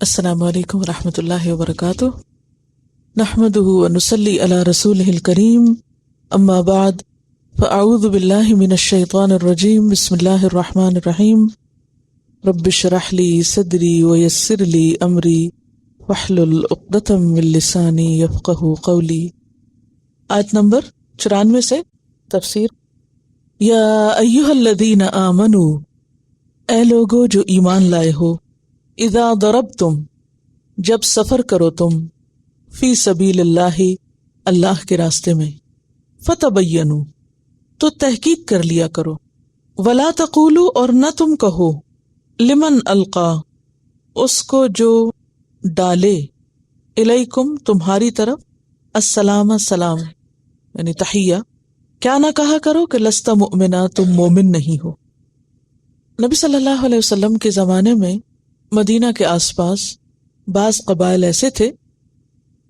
السلام علیکم ورحمۃ اللہ وبرکاتہ، نحمدہ ونصلی علی رسولہ الکریم، اما بعد فاعوذ باللہ من الشیطان الرجیم، بسم اللہ الرحمن الرحیم، رب اشرح لی صدری ویسر لی امری واحلل عقدۃ من لسانی یفقہوا قولی۔ آیت نمبر 94 سے تفسیر۔ یا ایھا الذین آمنوا، اے لوگو جو ایمان لائے ہو، اذا ضربتم، جب سفر کرو تم، فی سبیل اللہ، اللہ کے راستے میں، فتبینوا، تو تحقیق کر لیا کرو، ولا تقولوا، اور نہ تم کہو، لمن القا، اس کو جو ڈالے، الیکم، تمہاری طرف، السلام، سلام یعنی تحیہ، کیا نہ کہا کرو کہ لست مؤمنا، تم مومن نہیں ہو۔ نبی صلی اللہ علیہ وسلم کے زمانے میں مدینہ کے آس پاس بعض قبائل ایسے تھے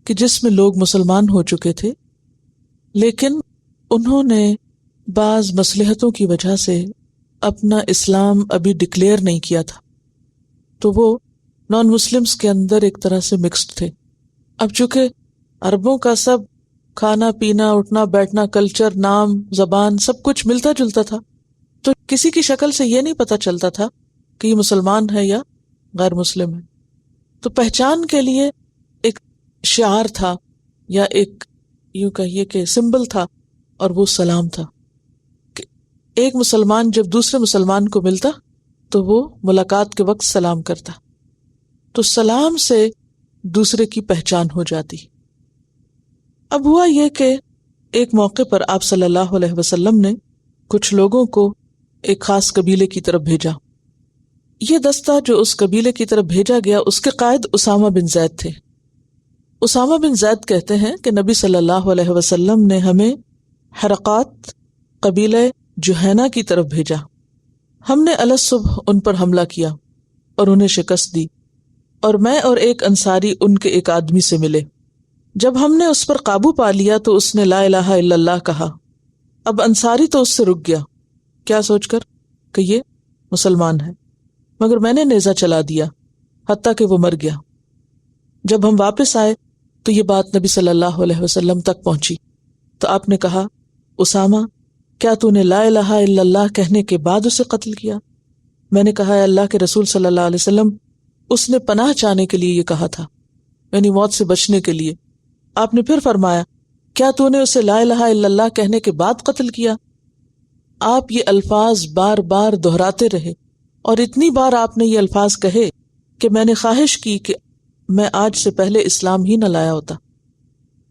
کہ جس میں لوگ مسلمان ہو چکے تھے، لیکن انہوں نے بعض مصلحتوں کی وجہ سے اپنا اسلام ابھی ڈکلیئر نہیں کیا تھا، تو وہ نان مسلمز کے اندر ایک طرح سے مکسڈ تھے۔ اب چونکہ عربوں کا سب کھانا پینا، اٹھنا بیٹھنا، کلچر، نام، زبان، سب کچھ ملتا جلتا تھا، تو کسی کی شکل سے یہ نہیں پتہ چلتا تھا کہ یہ مسلمان ہے یا غیر مسلم ہے۔ تو پہچان کے لیے ایک شعار تھا یا ایک یوں کہیے کہ سمبل تھا، اور وہ سلام تھا کہ ایک مسلمان جب دوسرے مسلمان کو ملتا تو وہ ملاقات کے وقت سلام کرتا، تو سلام سے دوسرے کی پہچان ہو جاتی۔ اب ہوا یہ کہ ایک موقع پر آپ صلی اللہ علیہ وسلم نے کچھ لوگوں کو ایک خاص قبیلے کی طرف بھیجا۔ یہ دستہ جو اس قبیلے کی طرف بھیجا گیا، اس کے قائد اسامہ بن زید تھے۔ اسامہ بن زید کہتے ہیں کہ نبی صلی اللہ علیہ وسلم نے ہمیں حرقات قبیلہ جہینہ کی طرف بھیجا۔ ہم نے الصبح ان پر حملہ کیا اور انہیں شکست دی، اور میں اور ایک انصاری ان کے ایک آدمی سے ملے۔ جب ہم نے اس پر قابو پا لیا تو اس نے لا الہ الا اللہ کہا۔ اب انصاری تو اس سے رک گیا، کیا سوچ کر کہ یہ مسلمان ہے، مگر میں نے نیزہ چلا دیا حتیٰ کہ وہ مر گیا۔ جب ہم واپس آئے تو یہ بات نبی صلی اللہ علیہ وسلم تک پہنچی، تو آپ نے کہا، اسامہ، کیا تو نے لا الہ الا اللہ کہنے کے بعد اسے قتل کیا؟ میں نے کہا، اے اللہ کے رسول صلی اللہ علیہ وسلم، اس نے پناہ چاہنے کے لیے یہ کہا تھا، یعنی موت سے بچنے کے لیے۔ آپ نے پھر فرمایا، کیا تو نے اسے لا الہ الا اللہ کہنے کے بعد قتل کیا؟ آپ یہ الفاظ بار بار دہراتے رہے، اور اتنی بار آپ نے یہ الفاظ کہے کہ میں نے خواہش کی کہ میں آج سے پہلے اسلام ہی نہ لایا ہوتا،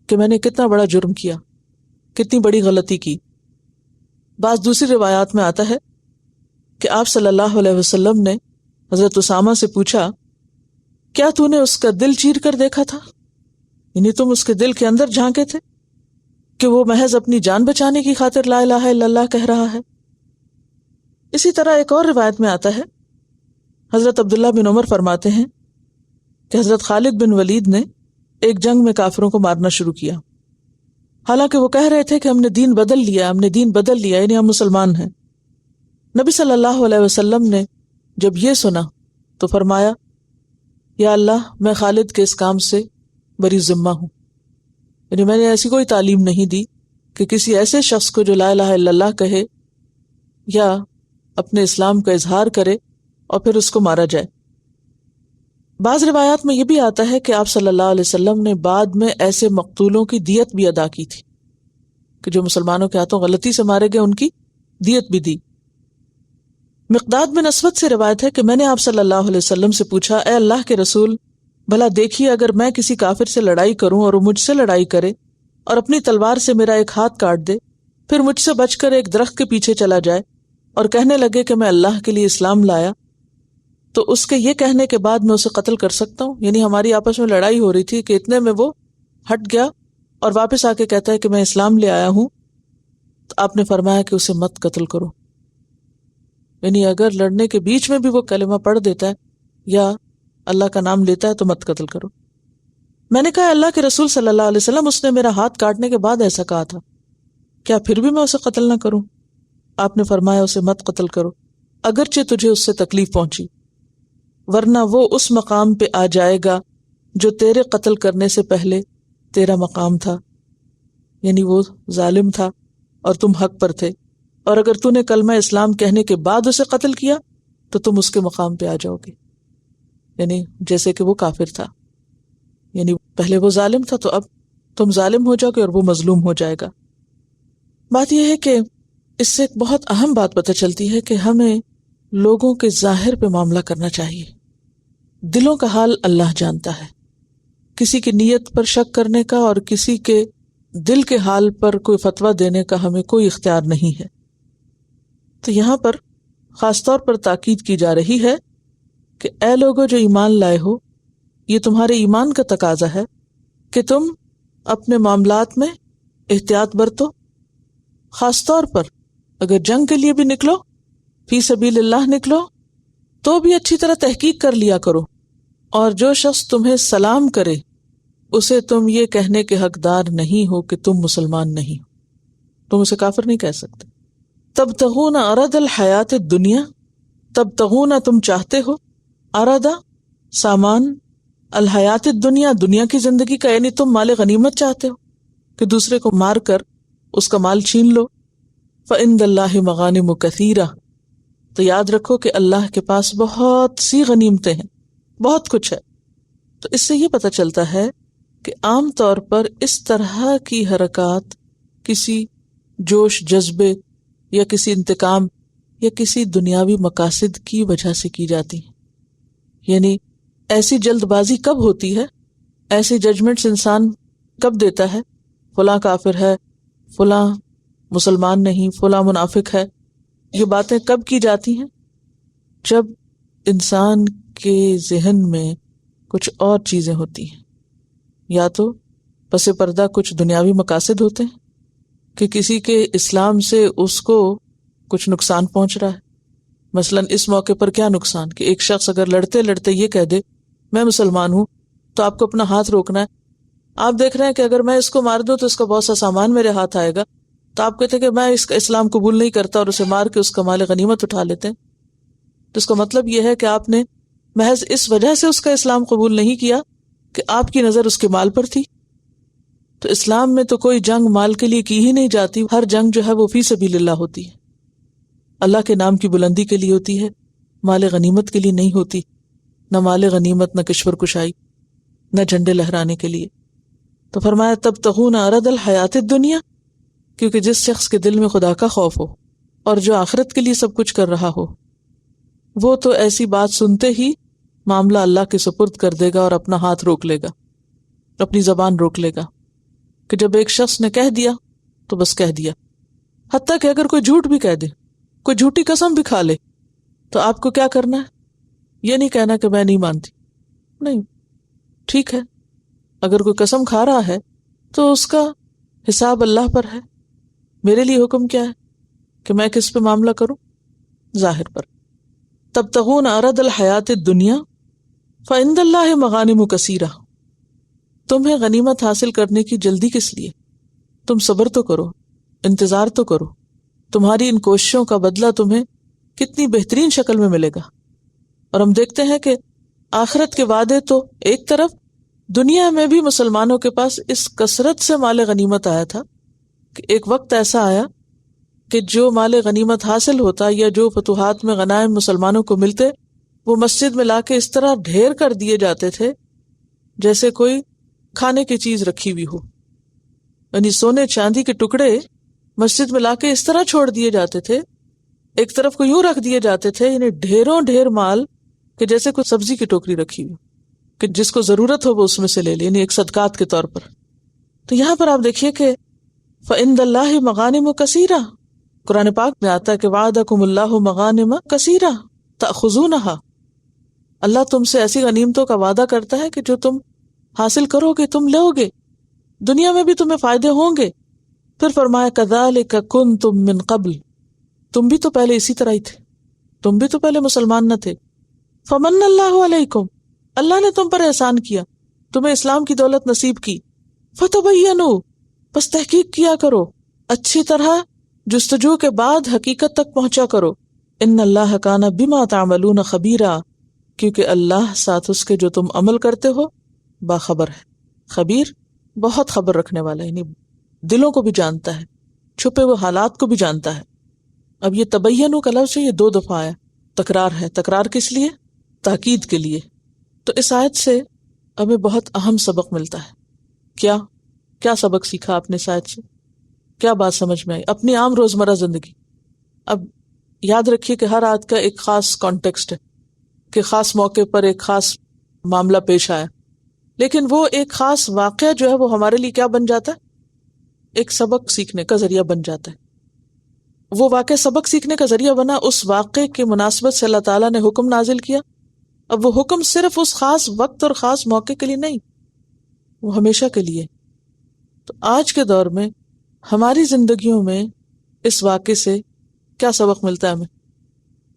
کہ میں نے کتنا بڑا جرم کیا، کتنی بڑی غلطی کی۔ بعض دوسری روایات میں آتا ہے کہ آپ صلی اللہ علیہ وسلم نے حضرت اسامہ سے پوچھا، کیا تو نے اس کا دل چیر کر دیکھا تھا؟ یعنی تم اس کے دل کے اندر جھانکے تھے کہ وہ محض اپنی جان بچانے کی خاطر لا الہ الا اللہ کہہ رہا ہے۔ اسی طرح ایک اور روایت میں آتا ہے، حضرت عبداللہ بن عمر فرماتے ہیں کہ حضرت خالد بن ولید نے ایک جنگ میں کافروں کو مارنا شروع کیا، حالانکہ وہ کہہ رہے تھے کہ ہم نے دین بدل لیا، ہم نے دین بدل لیا، یعنی ہم مسلمان ہیں۔ نبی صلی اللہ علیہ وسلم نے جب یہ سنا تو فرمایا، یا اللہ، میں خالد کے اس کام سے بری ذمہ ہوں، یعنی میں نے ایسی کوئی تعلیم نہیں دی کہ کسی ایسے شخص کو جو لا الہ الا اللہ کہے یا اپنے اسلام کا اظہار کرے اور پھر اس کو مارا جائے۔ بعض روایات میں یہ بھی آتا ہے کہ آپ صلی اللہ علیہ وسلم نے بعد میں ایسے مقتولوں کی دیت بھی ادا کی تھی، کہ جو مسلمانوں کے ہاتھوں غلطی سے مارے گئے ان کی دیت بھی دی۔ مقداد بن اسود سے روایت ہے کہ میں نے آپ صلی اللہ علیہ وسلم سے پوچھا، اے اللہ کے رسول، بھلا دیکھیے، اگر میں کسی کافر سے لڑائی کروں اور وہ مجھ سے لڑائی کرے اور اپنی تلوار سے میرا ایک ہاتھ کاٹ دے، پھر مجھ سے بچ کر ایک درخت کے پیچھے چلا جائے اور کہنے لگے کہ میں اللہ کے لیے اسلام لایا، تو اس کے یہ کہنے کے بعد میں اسے قتل کر سکتا ہوں؟ یعنی ہماری آپس میں لڑائی ہو رہی تھی کہ اتنے میں وہ ہٹ گیا اور واپس آ کے کہتا ہے کہ میں اسلام لے آیا ہوں، تو آپ نے فرمایا کہ اسے مت قتل کرو۔ یعنی اگر لڑنے کے بیچ میں بھی وہ کلمہ پڑھ دیتا ہے یا اللہ کا نام لیتا ہے تو مت قتل کرو۔ میں نے کہا، اللہ کے رسول صلی اللہ علیہ وسلم، اس نے میرا ہاتھ کاٹنے کے بعد ایسا کہا تھا، کیا پھر بھی میں اسے قتل نہ کروں؟ آپ نے فرمایا، اسے مت قتل کرو، اگرچہ تجھے اس سے تکلیف پہنچی۔ ورنہ وہ اس مقام پہ آ جائے گا جو تیرے قتل کرنے سے پہلے تیرا مقام تھا، یعنی وہ ظالم تھا اور تم حق پر تھے، اور اگر تو نے کلمہ اسلام کہنے کے بعد اسے قتل کیا تو تم اس کے مقام پہ آ جاؤ گے، یعنی جیسے کہ وہ کافر تھا، یعنی پہلے وہ ظالم تھا تو اب تم ظالم ہو جاؤ گے اور وہ مظلوم ہو جائے گا۔ بات یہ ہے کہ اس سے ایک بہت اہم بات پتہ چلتی ہے کہ ہمیں لوگوں کے ظاہر پہ معاملہ کرنا چاہیے، دلوں کا حال اللہ جانتا ہے۔ کسی کی نیت پر شک کرنے کا اور کسی کے دل کے حال پر کوئی فتویٰ دینے کا ہمیں کوئی اختیار نہیں ہے۔ تو یہاں پر خاص طور پر تاکید کی جا رہی ہے کہ اے لوگو جو ایمان لائے ہو، یہ تمہارے ایمان کا تقاضا ہے کہ تم اپنے معاملات میں احتیاط برتو، خاص طور پر اگر جنگ کے لیے بھی نکلو، فی سبیل اللہ نکلو، تو بھی اچھی طرح تحقیق کر لیا کرو، اور جو شخص تمہیں سلام کرے اسے تم یہ کہنے کے حقدار نہیں ہو کہ تم مسلمان نہیں ہو، تم اسے کافر نہیں کہہ سکتے۔ تبتغون عرض الحیات الدنیا، تبتغون تم چاہتے ہو، عرض سامان، الحیات الدنیا دنیا کی زندگی کا، یعنی تم مال غنیمت چاہتے ہو کہ دوسرے کو مار کر اس کا مال چھین لو۔ فعند اللہ مغانم کثیرہ، تو یاد رکھو کہ اللہ کے پاس بہت سی غنیمتیں ہیں، بہت کچھ ہے۔ تو اس سے یہ پتہ چلتا ہے کہ عام طور پر اس طرح کی حرکات کسی جوش جذبے یا کسی انتقام یا کسی دنیاوی مقاصد کی وجہ سے کی جاتی ہیں، یعنی ایسی جلد بازی کب ہوتی ہے، ایسی ججمنٹس انسان کب دیتا ہے، فلاں کافر ہے، فلاں مسلمان نہیں، فلاں منافق ہے، یہ باتیں کب کی جاتی ہیں؟ جب انسان کے ذہن میں کچھ اور چیزیں ہوتی ہیں، یا تو پس پردہ کچھ دنیاوی مقاصد ہوتے ہیں کہ کسی کے اسلام سے اس کو کچھ نقصان پہنچ رہا ہے۔ مثلا اس موقع پر کیا نقصان کہ ایک شخص اگر لڑتے لڑتے یہ کہہ دے میں مسلمان ہوں، تو آپ کو اپنا ہاتھ روکنا ہے۔ آپ دیکھ رہے ہیں کہ اگر میں اس کو مار دوں تو اس کا بہت سا سامان میرے ہاتھ آئے گا، تو آپ کہتے ہیں کہ میں اس کا اسلام قبول نہیں کرتا اور اسے مار کے اس کا مال غنیمت اٹھا لیتے ہیں۔ تو اس کا مطلب یہ ہے کہ آپ نے محض اس وجہ سے اس کا اسلام قبول نہیں کیا کہ آپ کی نظر اس کے مال پر تھی۔ تو اسلام میں تو کوئی جنگ مال کے لیے کی ہی نہیں جاتی، ہر جنگ جو ہے وہ فی سبیل اللہ ہوتی ہے، اللہ کے نام کی بلندی کے لیے ہوتی ہے، مال غنیمت کے لیے نہیں ہوتی، نہ مال غنیمت، نہ کشور کشائی، نہ جھنڈے لہرانے کے لیے۔ تو فرمایا تبتغون عرض الحیات الدنیا، کیونکہ جس شخص کے دل میں خدا کا خوف ہو اور جو آخرت کے لیے سب کچھ کر رہا ہو، وہ تو ایسی بات سنتے ہی معاملہ اللہ کے سپرد کر دے گا اور اپنا ہاتھ روک لے گا، اپنی زبان روک لے گا، کہ جب ایک شخص نے کہہ دیا تو بس کہہ دیا۔ حتیٰ کہ اگر کوئی جھوٹ بھی کہہ دے، کوئی جھوٹی قسم بھی کھا لے، تو آپ کو کیا کرنا ہے؟ یہ نہیں کہنا کہ میں نہیں مانتی، نہیں، ٹھیک ہے، اگر کوئی قسم کھا رہا ہے تو اس کا حساب اللہ پر ہے، میرے لیے حکم کیا ہے کہ میں کس پہ معاملہ کروں؟ ظاہر پر۔ تبتغون عرض الحیات الدنیا فعند اللہ مغانم کثیرہ، تمہیں غنیمت حاصل کرنے کی جلدی کس لیے؟ تم صبر تو کرو، انتظار تو کرو، تمہاری ان کوششوں کا بدلہ تمہیں کتنی بہترین شکل میں ملے گا۔ اور ہم دیکھتے ہیں کہ آخرت کے وعدے تو ایک طرف، دنیا میں بھی مسلمانوں کے پاس اس کثرت سے مال غنیمت آیا تھا کہ ایک وقت ایسا آیا کہ جو مال غنیمت حاصل ہوتا یا جو فتوحات میں غنائم مسلمانوں کو ملتے، وہ مسجد میں لا کے اس طرح ڈھیر کر دیے جاتے تھے جیسے کوئی کھانے کی چیز رکھی ہوئی ہو، یعنی سونے چاندی کے ٹکڑے مسجد میں لا کے اس طرح چھوڑ دیے جاتے تھے، ایک طرف کو یوں رکھ دیے جاتے تھے، یعنی ڈھیروں ڈھیر مال کہ جیسے کوئی سبزی کی ٹوکری رکھی ہوئی کہ جس کو ضرورت ہو وہ اس میں سے لے لے، یعنی ایک صدقات کے طور پر۔ تو یہاں پر آپ دیکھیے کہ فَإِنَّ اللَّهِ مَغَانِمُ كَثِيرًا، قرآن پاک میں آتا ہے کہ وَعَدَكُمُ اللَّهُ مَغَانِمَ كَثِيرًا تَأْخُذُونَهَا، اللہ تم سے ایسی غنیمتوں کا وعدہ کرتا ہے کہ جو تم حاصل کرو گے، تم لو گے، دنیا میں بھی تمہیں فائدے ہوں گے۔ پھر فرمایا كَذَلِكَ كُنتُم مِّن قَبْلُ، تم بھی تو پہلے اسی طرح ہی تھے، تم بھی تو پہلے مسلمان نہ تھے۔ فَمَنَّ اللَّهُ عَلَيْكُمْ، اللہ نے تم پر احسان کیا، تمہیں اسلام کی دولت نصیب کی۔ فَتَبَيَّنُوا، بس تحقیق کیا کرو، اچھی طرح جستجو کے بعد حقیقت تک پہنچا کرو۔ ان اللہ کان بما تعملون خبیرا، کیونکہ اللہ ساتھ اس کے جو تم عمل کرتے ہو باخبر ہے. خبیر بہت خبر رکھنے والا ہے، یعنی دلوں کو بھی جانتا ہے، چھپے ہوئے حالات کو بھی جانتا ہے. اب یہ تبینوا کا لفظ ہے، یہ 2 دفعہ آیا، تکرار ہے. تکرار کس لیے؟ تاکید کے لیے. تو اس آیت سے ہمیں بہت اہم سبق ملتا ہے. کیا سبق سیکھا آپ نے اس آیت سے؟ کیا بات سمجھ میں آئی اپنی عام روزمرہ زندگی؟ اب یاد رکھیے کہ ہر آیت کا ایک خاص کانٹیکسٹ ہے، کہ خاص موقع پر ایک خاص معاملہ پیش آیا، لیکن وہ ایک خاص واقعہ جو ہے وہ ہمارے لیے کیا بن جاتا ہے؟ ایک سبق سیکھنے کا ذریعہ بن جاتا ہے. وہ واقعہ سبق سیکھنے کا ذریعہ بنا، اس واقعے کی مناسبت سے اللہ تعالیٰ نے حکم نازل کیا. اب وہ حکم صرف اس خاص وقت اور خاص موقع کے لیے نہیں، وہ ہمیشہ کے لیے. تو آج کے دور میں ہماری زندگیوں میں اس واقعے سے کیا سبق ملتا ہے ہمیں؟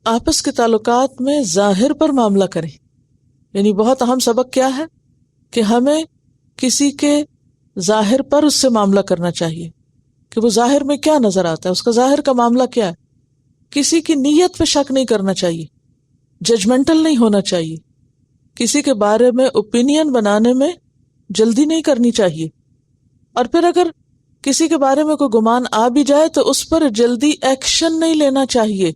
آپس کے تعلقات میں ظاہر پر معاملہ کریں. یعنی بہت اہم سبق کیا ہے کہ ہمیں کسی کے ظاہر پر اس سے معاملہ کرنا چاہیے، کہ وہ ظاہر میں کیا نظر آتا ہے، اس کا ظاہر کا معاملہ کیا ہے. کسی کی نیت پہ شک نہیں کرنا چاہیے، ججمنٹل نہیں ہونا چاہیے، کسی کے بارے میں اوپینین بنانے میں جلدی نہیں کرنی چاہیے. اور پھر اگر کسی کے بارے میں کوئی گمان آ بھی جائے تو اس پر جلدی ایکشن نہیں لینا چاہیے،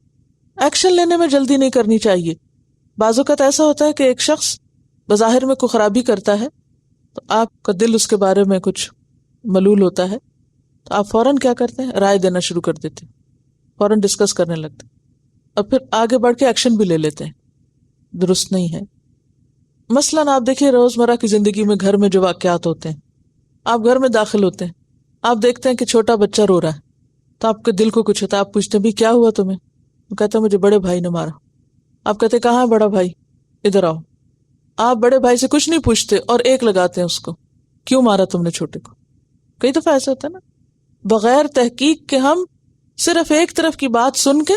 ایکشن لینے میں جلدی نہیں کرنی چاہیے. بعض اوقات ایسا ہوتا ہے کہ ایک شخص بظاہر میں کوئی خرابی کرتا ہے تو آپ کا دل اس کے بارے میں کچھ ملول ہوتا ہے، تو آپ فوراً کیا کرتے ہیں؟ رائے دینا شروع کر دیتے ہیں، فوراً ڈسکس کرنے لگتے ہیں، اور پھر آگے بڑھ کے ایکشن بھی لے لیتے ہیں. درست نہیں ہے. مثلاً آپ دیکھیے روزمرہ کی زندگی میں گھر میں جو واقعات ہوتے ہیں، آپ گھر میں داخل ہوتے ہیں، آپ دیکھتے ہیں کہ چھوٹا بچہ رو رہا ہے، تو آپ کے دل کو کچھ ہوتا ہے، آپ پوچھتے ہیں بھی کیا ہوا تمہیں؟ وہ کہتا ہے مجھے بڑے بھائی نے مارا. آپ کہتے کہاں ہے بڑا بھائی؟ ادھر آؤ. آپ بڑے بھائی سے کچھ نہیں پوچھتے اور ایک لگاتے ہیں اس کو، کیوں مارا تم نے چھوٹے کو؟ کئی دفعہ ایسا ہوتا ہے نا، بغیر تحقیق کے ہم صرف ایک طرف کی بات سن کے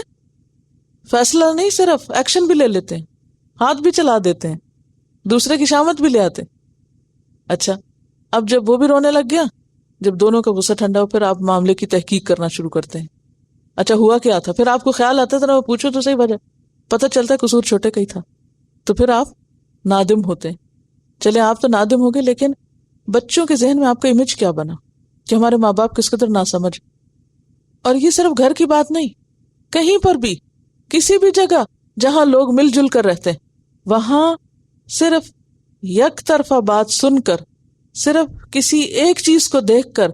فیصلہ نہیں، صرف ایکشن بھی لے لیتے ہیں، ہاتھ بھی چلا دیتے ہیں، دوسرے کی شامت بھی لے آتے ہیں. اچھا، اب جب وہ بھی رونے لگ گیا، جب دونوں کا غصہ ٹھنڈا ہو، پھر آپ معاملے کی تحقیق کرنا شروع کرتے ہیں. اچھا ہوا کیا تھا؟ پھر آپ کو خیال آتا تھا نا، وہ پوچھو تو صحیح وجہ، پتہ چلتا ہے قصور چھوٹے کا ہی تھا. تو پھر آپ نادم ہوتے ہیں. چلے آپ تو نادم ہو گئے، لیکن بچوں کے ذہن میں آپ کا امیج کیا بنا کہ ہمارے ماں باپ کس قدر ناسمجھ. اور یہ صرف گھر کی بات نہیں، کہیں پر بھی، کسی بھی جگہ جہاں لوگ مل جل کر رہتے ہیں، وہاں صرف یک طرفہ بات سن کر، صرف کسی ایک چیز کو دیکھ کر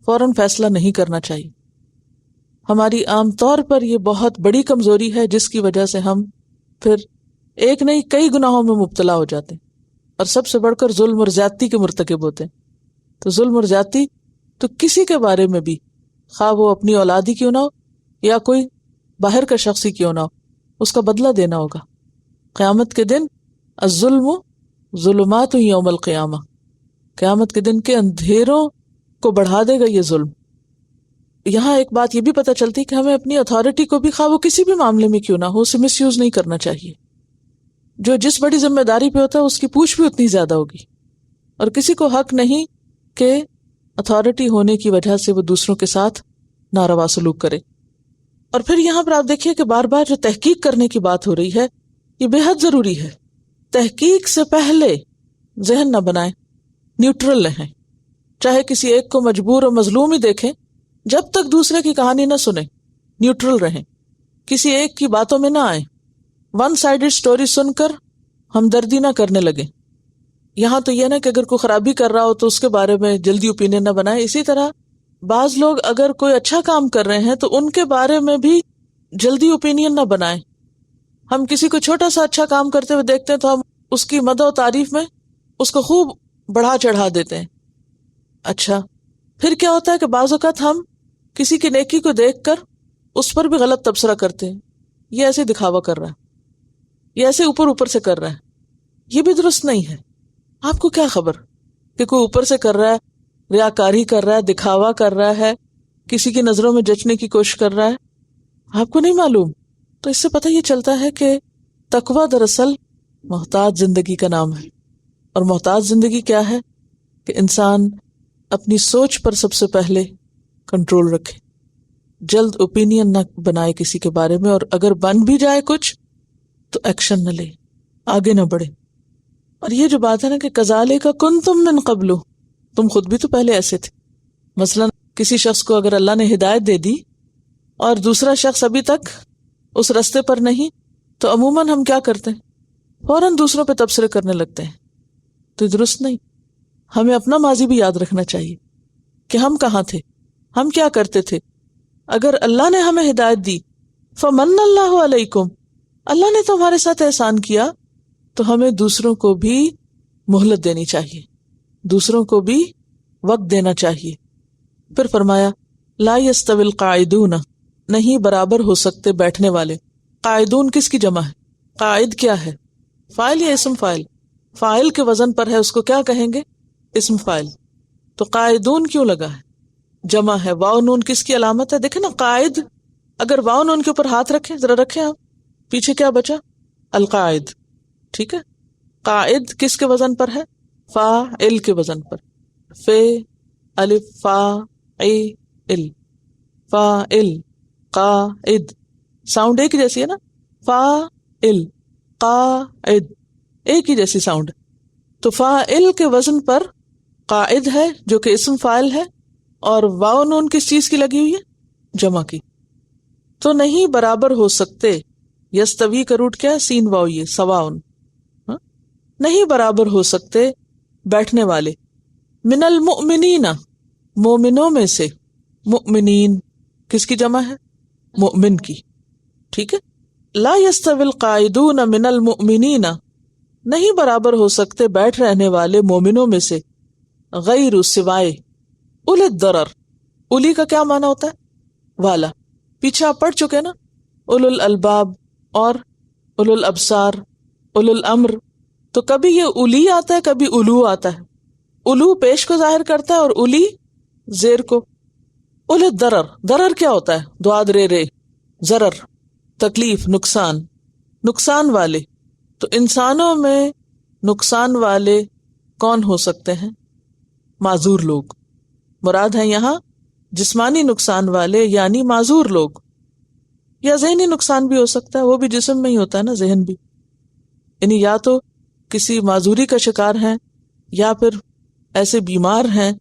فوراً فیصلہ نہیں کرنا چاہیے. ہماری عام طور پر یہ بہت بڑی کمزوری ہے، جس کی وجہ سے ہم پھر ایک نہیں کئی گناہوں میں مبتلا ہو جاتے ہیں، اور سب سے بڑھ کر ظلم اور زیادتی کے مرتکب ہوتے ہیں. تو ظلم اور زیادتی تو کسی کے بارے میں بھی، خواہ وہ اپنی اولادی کیوں نہ ہو یا کوئی باہر کا شخصی کیوں نہ ہو، اس کا بدلہ دینا ہوگا. قیامت کے دن الظلم ظلمات یوم القیامہ، قیامت کے دن کے اندھیروں کو بڑھا دے گا یہ ظلم. یہاں ایک بات یہ بھی پتہ چلتی کہ ہمیں اپنی اتھارٹی کو بھی، خواہ وہ کسی بھی معاملے میں کیوں نہ ہو، اسے مس یوز نہیں کرنا چاہیے. جو جس بڑی ذمہ داری پہ ہوتا ہے اس کی پوچھ بھی اتنی زیادہ ہوگی، اور کسی کو حق نہیں کہ اتھارٹی ہونے کی وجہ سے وہ دوسروں کے ساتھ ناروا سلوک کرے. اور پھر یہاں پر آپ دیکھیے کہ بار بار جو تحقیق کرنے کی بات ہو رہی ہے، یہ بے حد ضروری ہے. تحقیق سے پہلے ذہن نہ بنائیں، نیوٹرل رہیں. چاہے کسی ایک کو مجبور اور مظلوم ہی دیکھیں، جب تک دوسرے کی کہانی نہ سنیں، نیوٹرل رہیں، کسی ایک کی باتوں میں نہ آئیں، ون سائیڈڈ سٹوری سن کر ہمدردی نہ کرنے لگیں. یہاں تو یہ نا کہ اگر کوئی خرابی کر رہا ہو تو اس کے بارے میں جلدی اوپینین نہ بنائیں. اسی طرح بعض لوگ اگر کوئی اچھا کام کر رہے ہیں تو ان کے بارے میں بھی جلدی اوپینین نہ بنائیں. ہم کسی کو چھوٹا سا اچھا کام کرتے ہوئے دیکھتے ہیں تو ہم اس کی مدح و تعریف میں اس کو خوب بڑھا چڑھا دیتے ہیں. اچھا پھر کیا ہوتا ہے کہ بعض اوقات ہم کسی کی نیکی کو دیکھ کر اس پر بھی غلط تبصرہ کرتے ہیں، یہ ایسے دکھاوا کر رہا ہے، یہ ایسے اوپر اوپر سے کر رہا ہے. یہ بھی درست نہیں ہے. آپ کو کیا خبر کہ کوئی اوپر سے کر رہا ہے، ریاکاری کر رہا ہے، دکھاوا کر رہا ہے، کسی کی نظروں میں جچنے کی کوشش کر رہا ہے، آپ کو نہیں معلوم. تو اس سے پتہ یہ چلتا ہے کہ تقویٰ دراصل محتاط زندگی کا نام ہے. اور محتاط زندگی کیا ہے؟ کہ انسان اپنی سوچ پر سب سے پہلے کنٹرول رکھے، جلد اوپینین نہ بنائے کسی کے بارے میں، اور اگر بن بھی جائے کچھ تو ایکشن نہ لے. آگے نہ بڑھے. اور یہ جو بات ہے نا کہ کذالک کنتم من قبل، تم خود بھی تو پہلے ایسے تھے. مثلا کسی شخص کو اگر اللہ نے ہدایت دے دی اور دوسرا شخص ابھی تک اس رستے پر نہیں، تو عموماً ہم کیا کرتے ہیں؟ فوراً دوسروں پہ تبصرے کرنے لگتے ہیں. تو یہ درست نہیں. ہمیں اپنا ماضی بھی یاد رکھنا چاہیے کہ ہم کہاں تھے، ہم کیا کرتے تھے. اگر اللہ نے ہمیں ہدایت دی، فمن اللہ علیکم، اللہ نے تمہارے ساتھ احسان کیا، تو ہمیں دوسروں کو بھی مہلت دینی چاہیے، دوسروں کو بھی وقت دینا چاہیے. پھر فرمایا لا یستوی القاعدون، نہیں برابر ہو سکتے بیٹھنے والے. قاعدون کس کی جمع ہے؟ قاعد کیا ہے؟ فاعل یا اسم فاعل؟ فاعل کے وزن پر ہے، اس کو کیا کہیں گے؟ اسم فاعل. تو قاعدون کیوں لگا ہے؟ جمع ہے. واو نون کس کی علامت ہے؟ دیکھیں نا، قاعد اگر واو نون کے اوپر ہاتھ رکھیں، ذرا رکھیں آپ، پیچھے کیا بچا؟ القاعد. ٹھیک ہے. قاعد کس کے وزن پر ہے؟ فاعل کے وزن پر. فے الف فاعل، فاعل. قاعد ساؤنڈ ایک ہی جیسی ہے نا، فاعل قاعد ایک ہی جیسی ساؤنڈ. تو فاعل کے وزن پر قاعد ہے جو کہ اسم فاعل ہے، اور واو نون کس چیز کی لگی ہوئی ہے؟ جمع کی. تو نہیں برابر ہو سکتے. یستوی کا روٹ کیا ہے؟ سین واو، یہ سواؤن. نہیں برابر ہو سکتے بیٹھنے والے. من المؤمنین، مومنوں میں سے. مؤمنین کس کی جمع ہے؟ مؤمن کی. ٹھیک ہے. لا یستوی القاعدون من المؤمنین، نہیں برابر ہو سکتے بیٹھ رہنے والے مومنوں میں سے. غیر سوائے اولی الضرر، اولی کا کیا معنی ہوتا ہے؟ والا. پیچھے آپ پڑھ چکے نا، اولو الالباب اور اولو الابصار، اولو الامر. تو کبھی یہ اولی آتا ہے، کبھی اولو آتا ہے. اولو پیش کو ظاہر کرتا ہے اور اولی زیر کو. اولی الضرر، ضرر کیا ہوتا ہے؟ دواد رے رے، ضرر تکلیف، نقصان، نقصان والے. تو انسانوں میں نقصان والے کون ہو سکتے ہیں؟ معذور لوگ. مراد ہیں یہاں جسمانی نقصان والے، یعنی معذور لوگ. یا ذہنی نقصان بھی ہو سکتا ہے، وہ بھی جسم میں ہی ہوتا ہے نا، ذہن بھی. یعنی یا تو کسی معذوری کا شکار ہیں، یا پھر ایسے بیمار ہیں،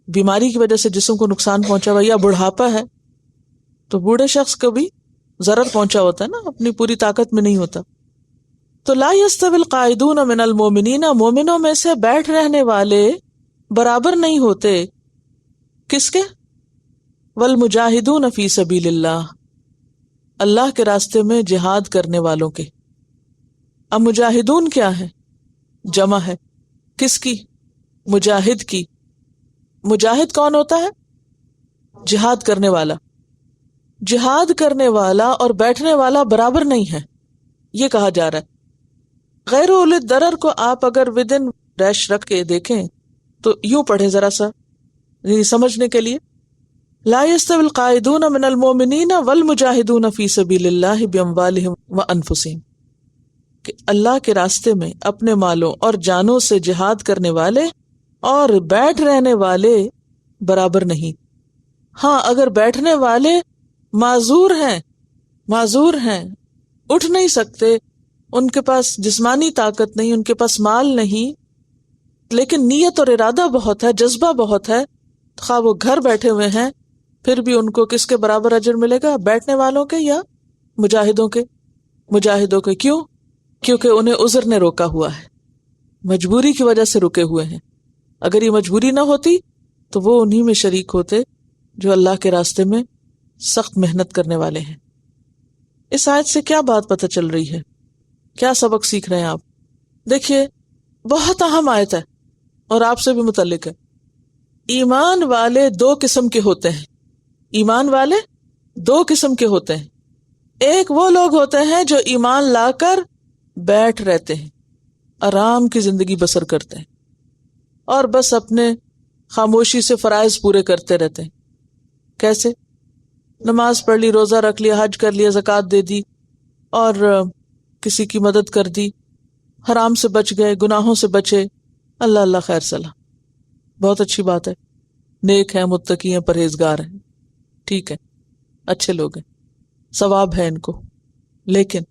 بیماری کی وجہ سے جسم کو نقصان پہنچا ہوا، یا بڑھاپا ہے. تو بوڑھے شخص کو بھی ضرر پہنچا ہوتا ہے نا، اپنی پوری طاقت میں نہیں ہوتا. تو لا یستوی القاعدون من المؤمنین، مومنوں میں سے بیٹھ رہنے والے برابر نہیں ہوتے. کس کے؟ والمجاہدون فی سبیل اللہ، اللہ کے راستے میں جہاد کرنے والوں کے. اب مجاہدون کیا ہے؟ جمع ہے. کس کی؟ مجاہد کی. مجاہد کون ہوتا ہے؟ جہاد کرنے والا. جہاد کرنے والا اور بیٹھنے والا برابر نہیں ہے، یہ کہا جا رہا ہے. غیر اولی الضرر کو آپ اگر ودن ڈیش رکھ کے دیکھیں تو یوں پڑھیں ذرا سا سمجھنے کے لیے. لا یستوی القاعدون من المؤمنین والمجاہدون فی سبیل اللہ باموالہم وانفسہم، کہ اللہ کے راستے میں اپنے مالوں اور جانوں سے جہاد کرنے والے اور بیٹھ رہنے والے برابر نہیں. ہاں اگر بیٹھنے والے معذور ہیں، اٹھ نہیں سکتے، ان کے پاس جسمانی طاقت نہیں، ان کے پاس مال نہیں، لیکن نیت اور ارادہ بہت ہے، جذبہ بہت ہے، خواہ وہ گھر بیٹھے ہوئے ہیں، پھر بھی ان کو کس کے برابر اجر ملے گا؟ بیٹھنے والوں کے یا مجاہدوں کے؟ مجاہدوں کے. کیوں؟ کیونکہ انہیں عذر نے روکا ہوا ہے، مجبوری کی وجہ سے رکے ہوئے ہیں. اگر یہ مجبوری نہ ہوتی تو وہ انہی میں شریک ہوتے جو اللہ کے راستے میں سخت محنت کرنے والے ہیں. اس آیت سے کیا بات پتہ چل رہی ہے؟ کیا سبق سیکھ رہے ہیں آپ؟ دیکھیے بہت اہم آیت ہے اور آپ سے بھی متعلق ہے. ایمان والے دو قسم کے ہوتے ہیں. ایمان والے دو قسم کے ہوتے ہیں. ایک وہ لوگ ہوتے ہیں جو ایمان لا کر بیٹھ رہتے ہیں، آرام کی زندگی بسر کرتے ہیں، اور بس اپنے خاموشی سے فرائض پورے کرتے رہتے ہیں. کیسے؟ نماز پڑھ لی، روزہ رکھ لیا، حج کر لیا، زکوٰۃ دے دی، اور کسی کی مدد کر دی، حرام سے بچ گئے، گناہوں سے بچے. اللہ اللہ خیر صلاح، بہت اچھی بات ہے. نیک ہیں، متقی ہیں، پرہیزگار ہیں، ٹھیک ہے، اچھے لوگ ہیں، ثواب ہے ان کو. لیکن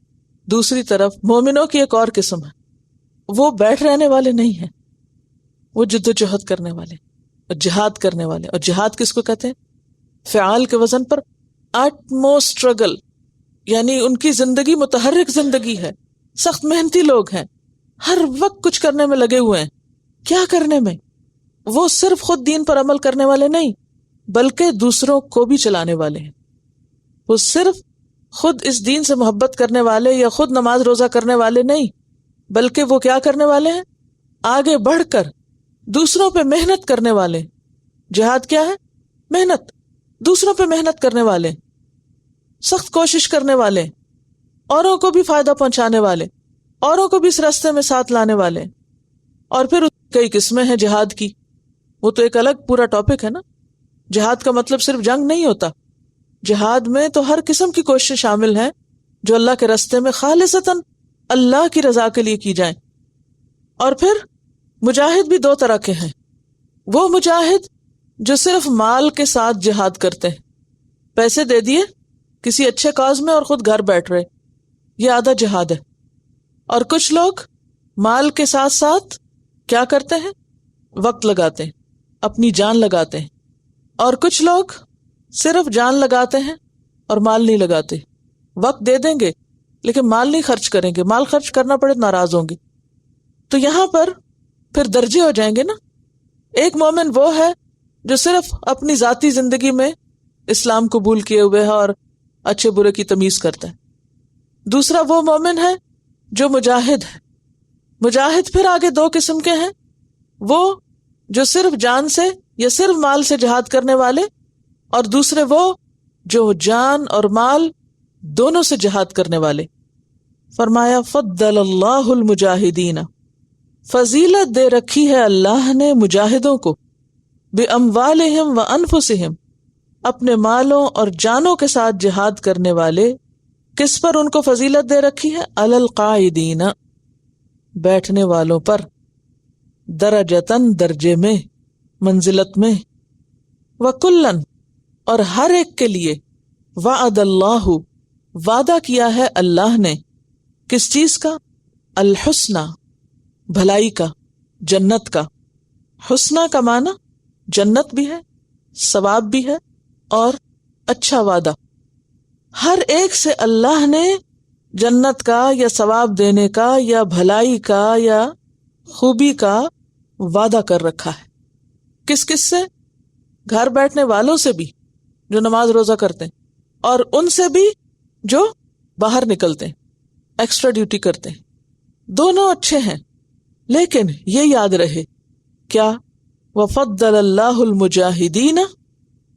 دوسری طرف مومنوں کی ایک اور قسم ہے. وہ بیٹھ رہنے والے نہیں ہیں، وہ جدوجہد کرنے والے اور جہاد کرنے والے. اور جہاد کس کو کہتے ہیں؟ فعال کے وزن پر utmost struggle، یعنی ان کی زندگی متحرک زندگی ہے، سخت محنتی لوگ ہیں، ہر وقت کچھ کرنے میں لگے ہوئے ہیں. کیا کرنے میں؟ وہ صرف خود دین پر عمل کرنے والے نہیں بلکہ دوسروں کو بھی چلانے والے ہیں. وہ صرف خود اس دین سے محبت کرنے والے یا خود نماز روزہ کرنے والے نہیں بلکہ وہ کیا کرنے والے ہیں؟ آگے بڑھ کر دوسروں پہ محنت کرنے والے. جہاد کیا ہے؟ محنت. دوسروں پہ محنت کرنے والے، سخت کوشش کرنے والے، اوروں کو بھی فائدہ پہنچانے والے، اوروں کو بھی اس راستے میں ساتھ لانے والے. اور پھر کئی قسمیں ہیں جہاد کی، وہ تو ایک الگ پورا ٹاپک ہے نا. جہاد کا مطلب صرف جنگ نہیں ہوتا، جہاد میں تو ہر قسم کی کوشش شامل ہے جو اللہ کے راستے میں خالصتاً اللہ کی رضا کے لیے کی جائیں. اور پھر مجاہد بھی دو طرح کے ہیں. وہ مجاہد جو صرف مال کے ساتھ جہاد کرتے ہیں، پیسے دے دیے کسی اچھے کاز میں اور خود گھر بیٹھ رہے، یہ آدھا جہاد ہے. اور کچھ لوگ مال کے ساتھ ساتھ کیا کرتے ہیں؟ وقت لگاتے ہیں، اپنی جان لگاتے ہیں. اور کچھ لوگ صرف جان لگاتے ہیں اور مال نہیں لگاتے. وقت دے دیں گے لیکن مال نہیں خرچ کریں گے، مال خرچ کرنا پڑے تو ناراض ہوں گے. تو یہاں پر پھر درجے ہو جائیں گے نا. ایک مومن وہ ہے جو صرف اپنی ذاتی زندگی میں اسلام قبول کیے ہوئے ہے اور اچھے برے کی تمیز کرتا ہے. دوسرا وہ مومن ہے جو مجاہد ہے. مجاہد پھر آگے دو قسم کے ہیں، وہ جو صرف جان سے یا صرف مال سے جہاد کرنے والے، اور دوسرے وہ جو جان اور مال دونوں سے جہاد کرنے والے. فرمایا فضل اللہ المجاہدین، فضیلت دے رکھی ہے اللہ نے مجاہدوں کو، باموالہم وانفسہم، اپنے مالوں اور جانوں کے ساتھ جہاد کرنے والے. کس پر ان کو فضیلت دے رکھی ہے؟ علی القاعدین، بیٹھنے والوں پر، درجتاً درجے میں، منزلت میں، وکلن، اور ہر ایک کے لیے، وعد اللہ، وعدہ کیا ہے اللہ نے. کس چیز کا؟ الحسنى، بھلائی کا، جنت کا. حسنہ کا معنی جنت بھی ہے، ثواب بھی ہے اور اچھا وعدہ. ہر ایک سے اللہ نے جنت کا یا ثواب دینے کا یا بھلائی کا یا خوبی کا وعدہ کر رکھا ہے. کس کس سے؟ گھر بیٹھنے والوں سے بھی جو نماز روزہ کرتے ہیں، اور ان سے بھی جو باہر نکلتے ہیں، ایکسٹرا ڈیوٹی کرتے ہیں. دونوں اچھے ہیں، لیکن یہ یاد رہے کیا؟ وَفَضَّلَ اللَّهُ الْمُجَاهِدِينَ،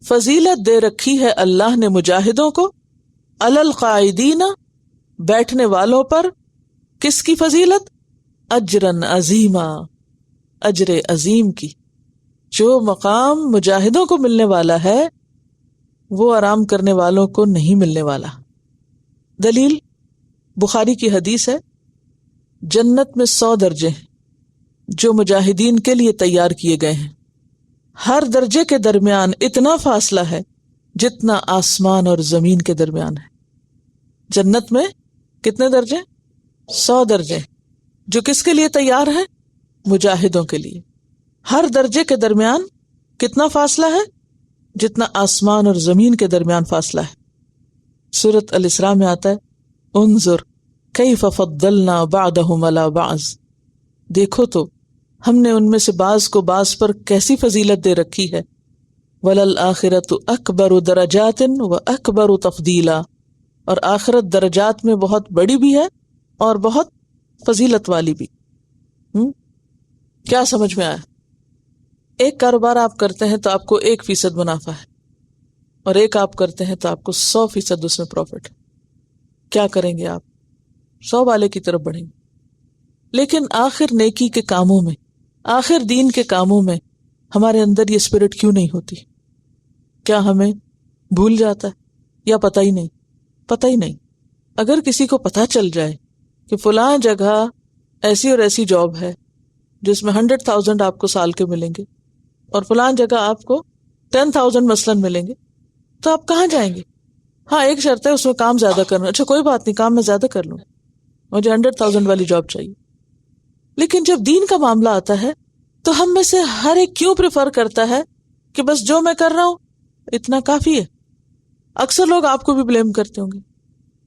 فضیلت دے رکھی ہے اللہ نے مجاہدوں کو، عَلَى الْقَاعِدِينَ، بیٹھنے والوں پر. کس کی فضیلت؟ اجرًا عظیما، اجر عظیم کی. جو مقام مجاہدوں کو ملنے والا ہے وہ آرام کرنے والوں کو نہیں ملنے والا. دلیل بخاری کی حدیث ہے، جنت میں 100 درجے ہیں جو مجاہدین کے لیے تیار کیے گئے ہیں. ہر درجے کے درمیان اتنا فاصلہ ہے جتنا آسمان اور زمین کے درمیان ہے. جنت میں کتنے درجے؟ 100 درجے، جو کس کے لیے تیار ہیں؟ مجاہدوں کے لیے. ہر درجے کے درمیان کتنا فاصلہ ہے؟ جتنا آسمان اور زمین کے درمیان فاصلہ ہے. سورۃ الاسراء میں آتا ہے، انظر کیف فضلنا بعضهم علی بعض، دیکھو تو ہم نے ان میں سے بعض کو بعض پر کیسی فضیلت دے رکھی ہے. وَلَلْآخِرَةُ أَكْبَرُ دَرَجَاتٍ وَأَكْبَرُ تَفْضِيلًا، اور آخرت درجات میں بہت بڑی بھی ہے اور بہت فضیلت والی بھی. کیا سمجھ میں آیا؟ ایک کاروبار آپ کرتے ہیں تو آپ کو 1% منافع ہے، اور ایک آپ کرتے ہیں تو آپ کو 100% اس میں پروفٹ ہے. کیا کریں گے آپ؟ 100 والے کی طرف بڑھیں گے. لیکن آخر نیکی کے کاموں میں، آخر دین کے کاموں میں ہمارے اندر یہ اسپرٹ کیوں نہیں ہوتی؟ کیا ہمیں بھول جاتا ہے یا پتہ ہی نہیں؟ پتہ ہی نہیں. اگر کسی کو پتہ چل جائے کہ فلاں جگہ ایسی اور ایسی جاب ہے جس میں 100,000 آپ کو سال کے ملیں گے اور فلاں جگہ آپ کو 10,000 مثلاً ملیں گے، تو آپ کہاں جائیں گے؟ ہاں ایک شرط ہے، اس میں کام زیادہ کرنا. اچھا کوئی بات نہیں، کام میں زیادہ کر لوں، مجھے 100,000 والی جاب چاہیے. لیکن جب دین کا معاملہ آتا ہے تو ہم میں سے ہر ایک کیوں پریفر کرتا ہے کہ بس جو میں کر رہا ہوں اتنا کافی ہے. اکثر لوگ آپ کو بھی بلیم کرتے ہوں گے،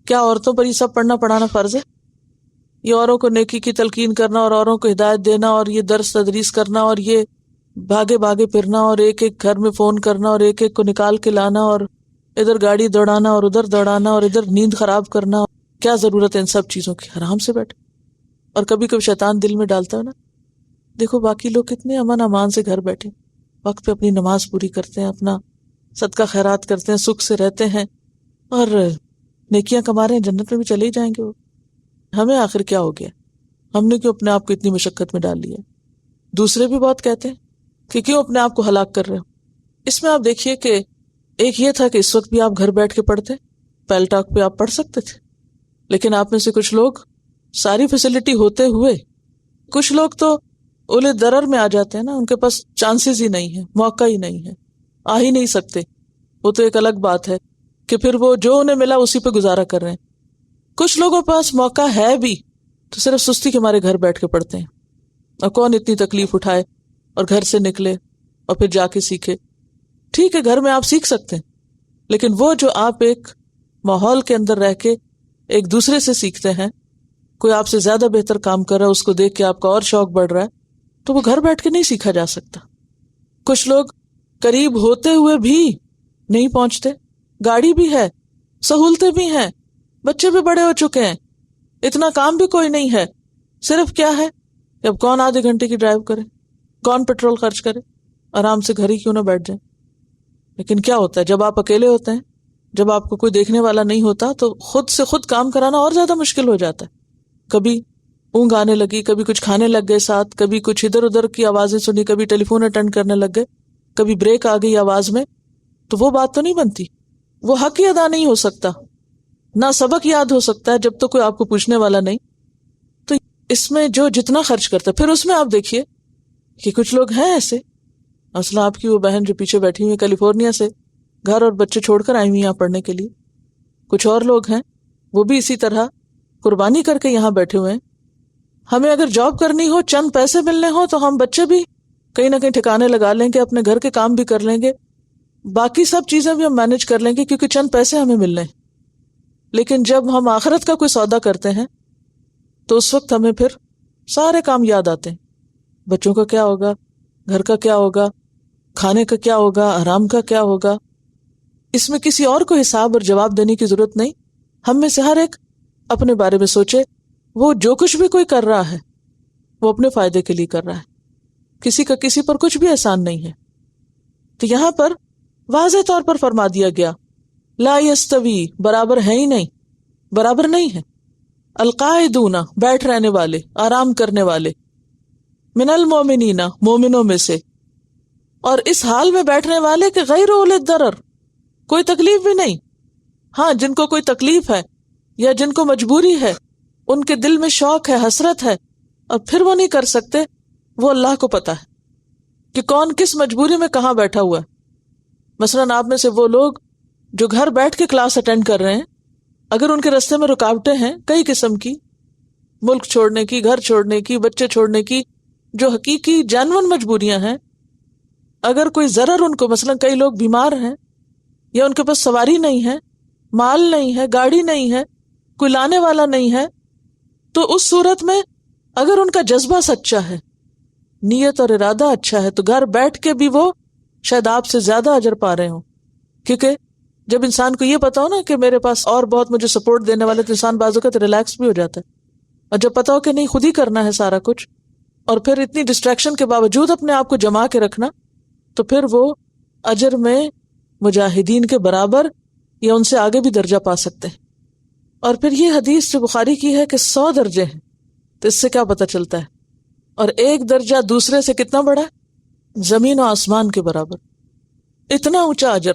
کیا عورتوں پر یہ سب پڑھنا پڑھانا فرض ہے؟ یہ اوروں کو نیکی کی تلقین کرنا اور اوروں کو ہدایت دینا اور یہ درس تدریس کرنا اور یہ بھاگے بھاگے پھرنا اور ایک ایک گھر میں فون کرنا اور ایک ایک کو نکال کے لانا اور ادھر گاڑی دوڑانا اور ادھر دوڑانا اور ادھر نیند خراب کرنا، کیا ضرورت ہے ان سب چیزوں کی؟ آرام سے بیٹھے. اور کبھی کبھی شیطان دل میں ڈالتا ہے نا، دیکھو باقی لوگ کتنے امن امان سے گھر بیٹھے، وقت پہ اپنی نماز پوری کرتے ہیں، اپنا صدقہ خیرات کرتے ہیں، سکھ سے رہتے ہیں اور نیکیاں کما رہے ہیں، جنت میں بھی چلے ہی جائیں گے وہ. ہمیں آخر کیا ہو گیا؟ ہم نے کیوں اپنے آپ کو اتنی مشقت میں ڈال لیا؟ دوسرے بھی بہت کہتے ہیں کہ کیوں اپنے آپ کو ہلاک کر رہے ہو. اس میں آپ دیکھیے کہ ایک یہ تھا کہ اس وقت بھی آپ گھر بیٹھ کے پڑھتے، پیل ٹاک پہ آپ پڑھ سکتے تھے، لیکن آپ میں سے کچھ لوگ ساری فیسلٹی ہوتے ہوئے، کچھ لوگ تو اولے درر میں آ جاتے ہیں نا، ان کے پاس چانسز ہی نہیں ہے، موقع ہی نہیں ہے، آ ہی نہیں سکتے. وہ تو ایک الگ بات ہے کہ پھر وہ جو انہیں ملا اسی پہ گزارا کر رہے ہیں. کچھ لوگوں کے پاس موقع ہے بھی تو صرف سستی کے مارے گھر بیٹھ کے پڑھتے ہیں، اور کون اتنی تکلیف اٹھائے اور گھر سے نکلے اور پھر جا کے سیکھے. ٹھیک ہے گھر میں آپ سیکھ سکتے ہیں، لیکن وہ جو آپ ایک ماحول کے اندر رہ کے ایک دوسرے سے سیکھتے ہیں، کوئی آپ سے زیادہ بہتر کام کر رہا ہے، اس کو دیکھ کے آپ کا اور شوق بڑھ رہا ہے، تو وہ گھر بیٹھ کے نہیں سیکھا جا سکتا. کچھ لوگ قریب ہوتے ہوئے بھی نہیں پہنچتے، گاڑی بھی ہے، سہولتیں بھی ہیں، بچے بھی بڑے ہو چکے ہیں، اتنا کام بھی کوئی نہیں ہے، صرف کیا ہے کہ اب کون آدھے گھنٹے کی ڈرائیو کرے، کون پیٹرول خرچ کرے، آرام سے گھر ہی کیوں نہ بیٹھ جائیں. لیکن کیا ہوتا ہے جب آپ اکیلے ہوتے ہیں، جب آپ کو کوئی دیکھنے والا نہیں ہوتا تو خود سے خود کام کرانا اور زیادہ مشکل ہو جاتا ہے. کبھی اونگ آنے لگی، کبھی کچھ کھانے لگ گئے ساتھ، کبھی کچھ ادھر ادھر کی آوازیں سنی، کبھی ٹیلی فون اٹینڈ کرنے لگ گئے، کبھی بریک آ گئی آواز میں، تو وہ بات تو نہیں بنتی، وہ حق ہی ادا نہیں ہو سکتا، نہ سبق یاد ہو سکتا ہے جب تک کوئی آپ کو پوچھنے والا نہیں. تو اس میں جو جتنا خرچ کرتا ہے، پھر اس میں آپ دیکھیے کہ کچھ لوگ ہیں ایسے، مثلا آپ کی وہ بہن جو پیچھے بیٹھی ہوئی کیلیفورنیا سے گھر اور بچے چھوڑ کر آئی ہوئی یہاں پڑھنے کے لیے، کچھ اور لوگ ہیں وہ بھی اسی طرح قربانی کر کے یہاں بیٹھے ہوئے ہیں. ہمیں اگر جاب کرنی ہو، چند پیسے ملنے ہو، تو ہم بچے بھی کہیں نہ کہیں ٹھکانے لگا لیں گے، اپنے گھر کے کام بھی کر لیں گے، باقی سب چیزیں بھی ہم مینج کر لیں گے کیونکہ چند پیسے ہمیں مل رہے ہیں. لیکن جب ہم آخرت کا کوئی سودا کرتے ہیں تو اس وقت ہمیں پھر سارے کام یاد آتے ہیں. بچوں کا کیا ہوگا، گھر کا کیا ہوگا، کھانے کا کیا ہوگا، آرام کا کیا ہوگا. اس میں کسی اور کو حساب اور جواب دینے کی ضرورت نہیں. ہم میں سے ہر ایک اپنے بارے میں سوچے، وہ جو کچھ بھی کوئی کر رہا ہے وہ اپنے فائدے کے لیے کر رہا ہے، کسی کا کسی پر کچھ بھی احسان نہیں ہے. تو یہاں پر واضح طور پر فرما دیا گیا لا یستوی، برابر ہے ہی نہیں، برابر نہیں ہے. القاعدون، بیٹھ رہنے والے، آرام کرنے والے، من المومنین، مومنوں میں سے، اور اس حال میں بیٹھنے والے کہ غیر اولی الضرر، کوئی تکلیف بھی نہیں. ہاں جن کو کوئی تکلیف ہے یا جن کو مجبوری ہے، ان کے دل میں شوق ہے، حسرت ہے، اور پھر وہ نہیں کر سکتے، وہ اللہ کو پتا ہے کہ کون کس مجبوری میں کہاں بیٹھا ہوا ہے. مثلاً آپ میں سے وہ لوگ جو گھر بیٹھ کے کلاس اٹینڈ کر رہے ہیں، اگر ان کے راستے میں رکاوٹیں ہیں کئی قسم کی، ملک چھوڑنے کی، گھر چھوڑنے کی، بچے چھوڑنے کی، جو حقیقی جینون مجبوریاں ہیں، اگر کوئی ضرر ان کو، مثلاً کئی لوگ بیمار ہیں یا ان کے پاس سواری نہیں ہے، مال نہیں ہے، گاڑی نہیں ہے، کوئی لانے والا نہیں ہے، تو اس صورت میں اگر ان کا جذبہ سچا ہے، نیت اور ارادہ اچھا ہے، تو گھر بیٹھ کے بھی وہ شاید آپ سے زیادہ اجر پا رہے ہوں. کیونکہ جب انسان کو یہ پتا ہو نا کہ میرے پاس اور بہت مجھے سپورٹ دینے والے، تو انسان بعض اوقات ریلیکس بھی ہو جاتا ہے. اور جب پتا ہو کہ نہیں خود ہی کرنا ہے سارا کچھ، اور پھر اتنی ڈسٹریکشن کے باوجود اپنے آپ کو جما کے رکھنا، تو پھر وہ اجر میں مجاہدین کے برابر یا ان سے آگے بھی درجہ پا سکتے ہیں. اور پھر یہ حدیث جو بخاری کی ہے کہ 100 درجے ہیں، تو اس سے کیا پتہ چلتا ہے؟ اور ایک درجہ دوسرے سے کتنا بڑا ہے؟ زمین و آسمان کے برابر. اتنا اونچا اجر،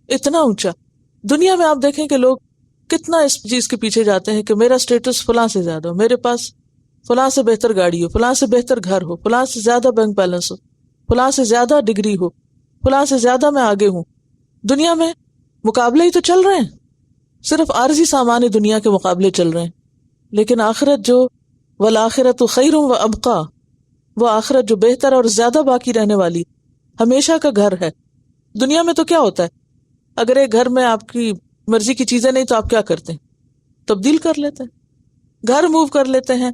اتنا اونچا. دنیا میں آپ دیکھیں کہ لوگ کتنا اس چیز کے پیچھے جاتے ہیں کہ میرا سٹیٹس فلاں سے زیادہ ہو، میرے پاس فلاں سے بہتر گاڑی ہو، فلاں سے بہتر گھر ہو، فلاں سے زیادہ بینک بیلنس ہو، فلاں سے زیادہ ڈگری ہو، فلاں سے زیادہ میں آگے ہوں. دنیا میں مقابلے ہی تو چل رہے ہیں، صرف عارضی سامان دنیا کے مقابلے چل رہے ہیں. لیکن آخرت جو والآخرۃ خیر و ابقا، وہ آخرت جو بہتر اور زیادہ باقی رہنے والی ہمیشہ کا گھر ہے۔ دنیا میں تو کیا ہوتا ہے، اگر ایک گھر میں آپ کی مرضی کی چیزیں نہیں تو آپ کیا کرتے ہیں؟ تبدیل کر لیتے ہیں، گھر موو کر لیتے ہیں،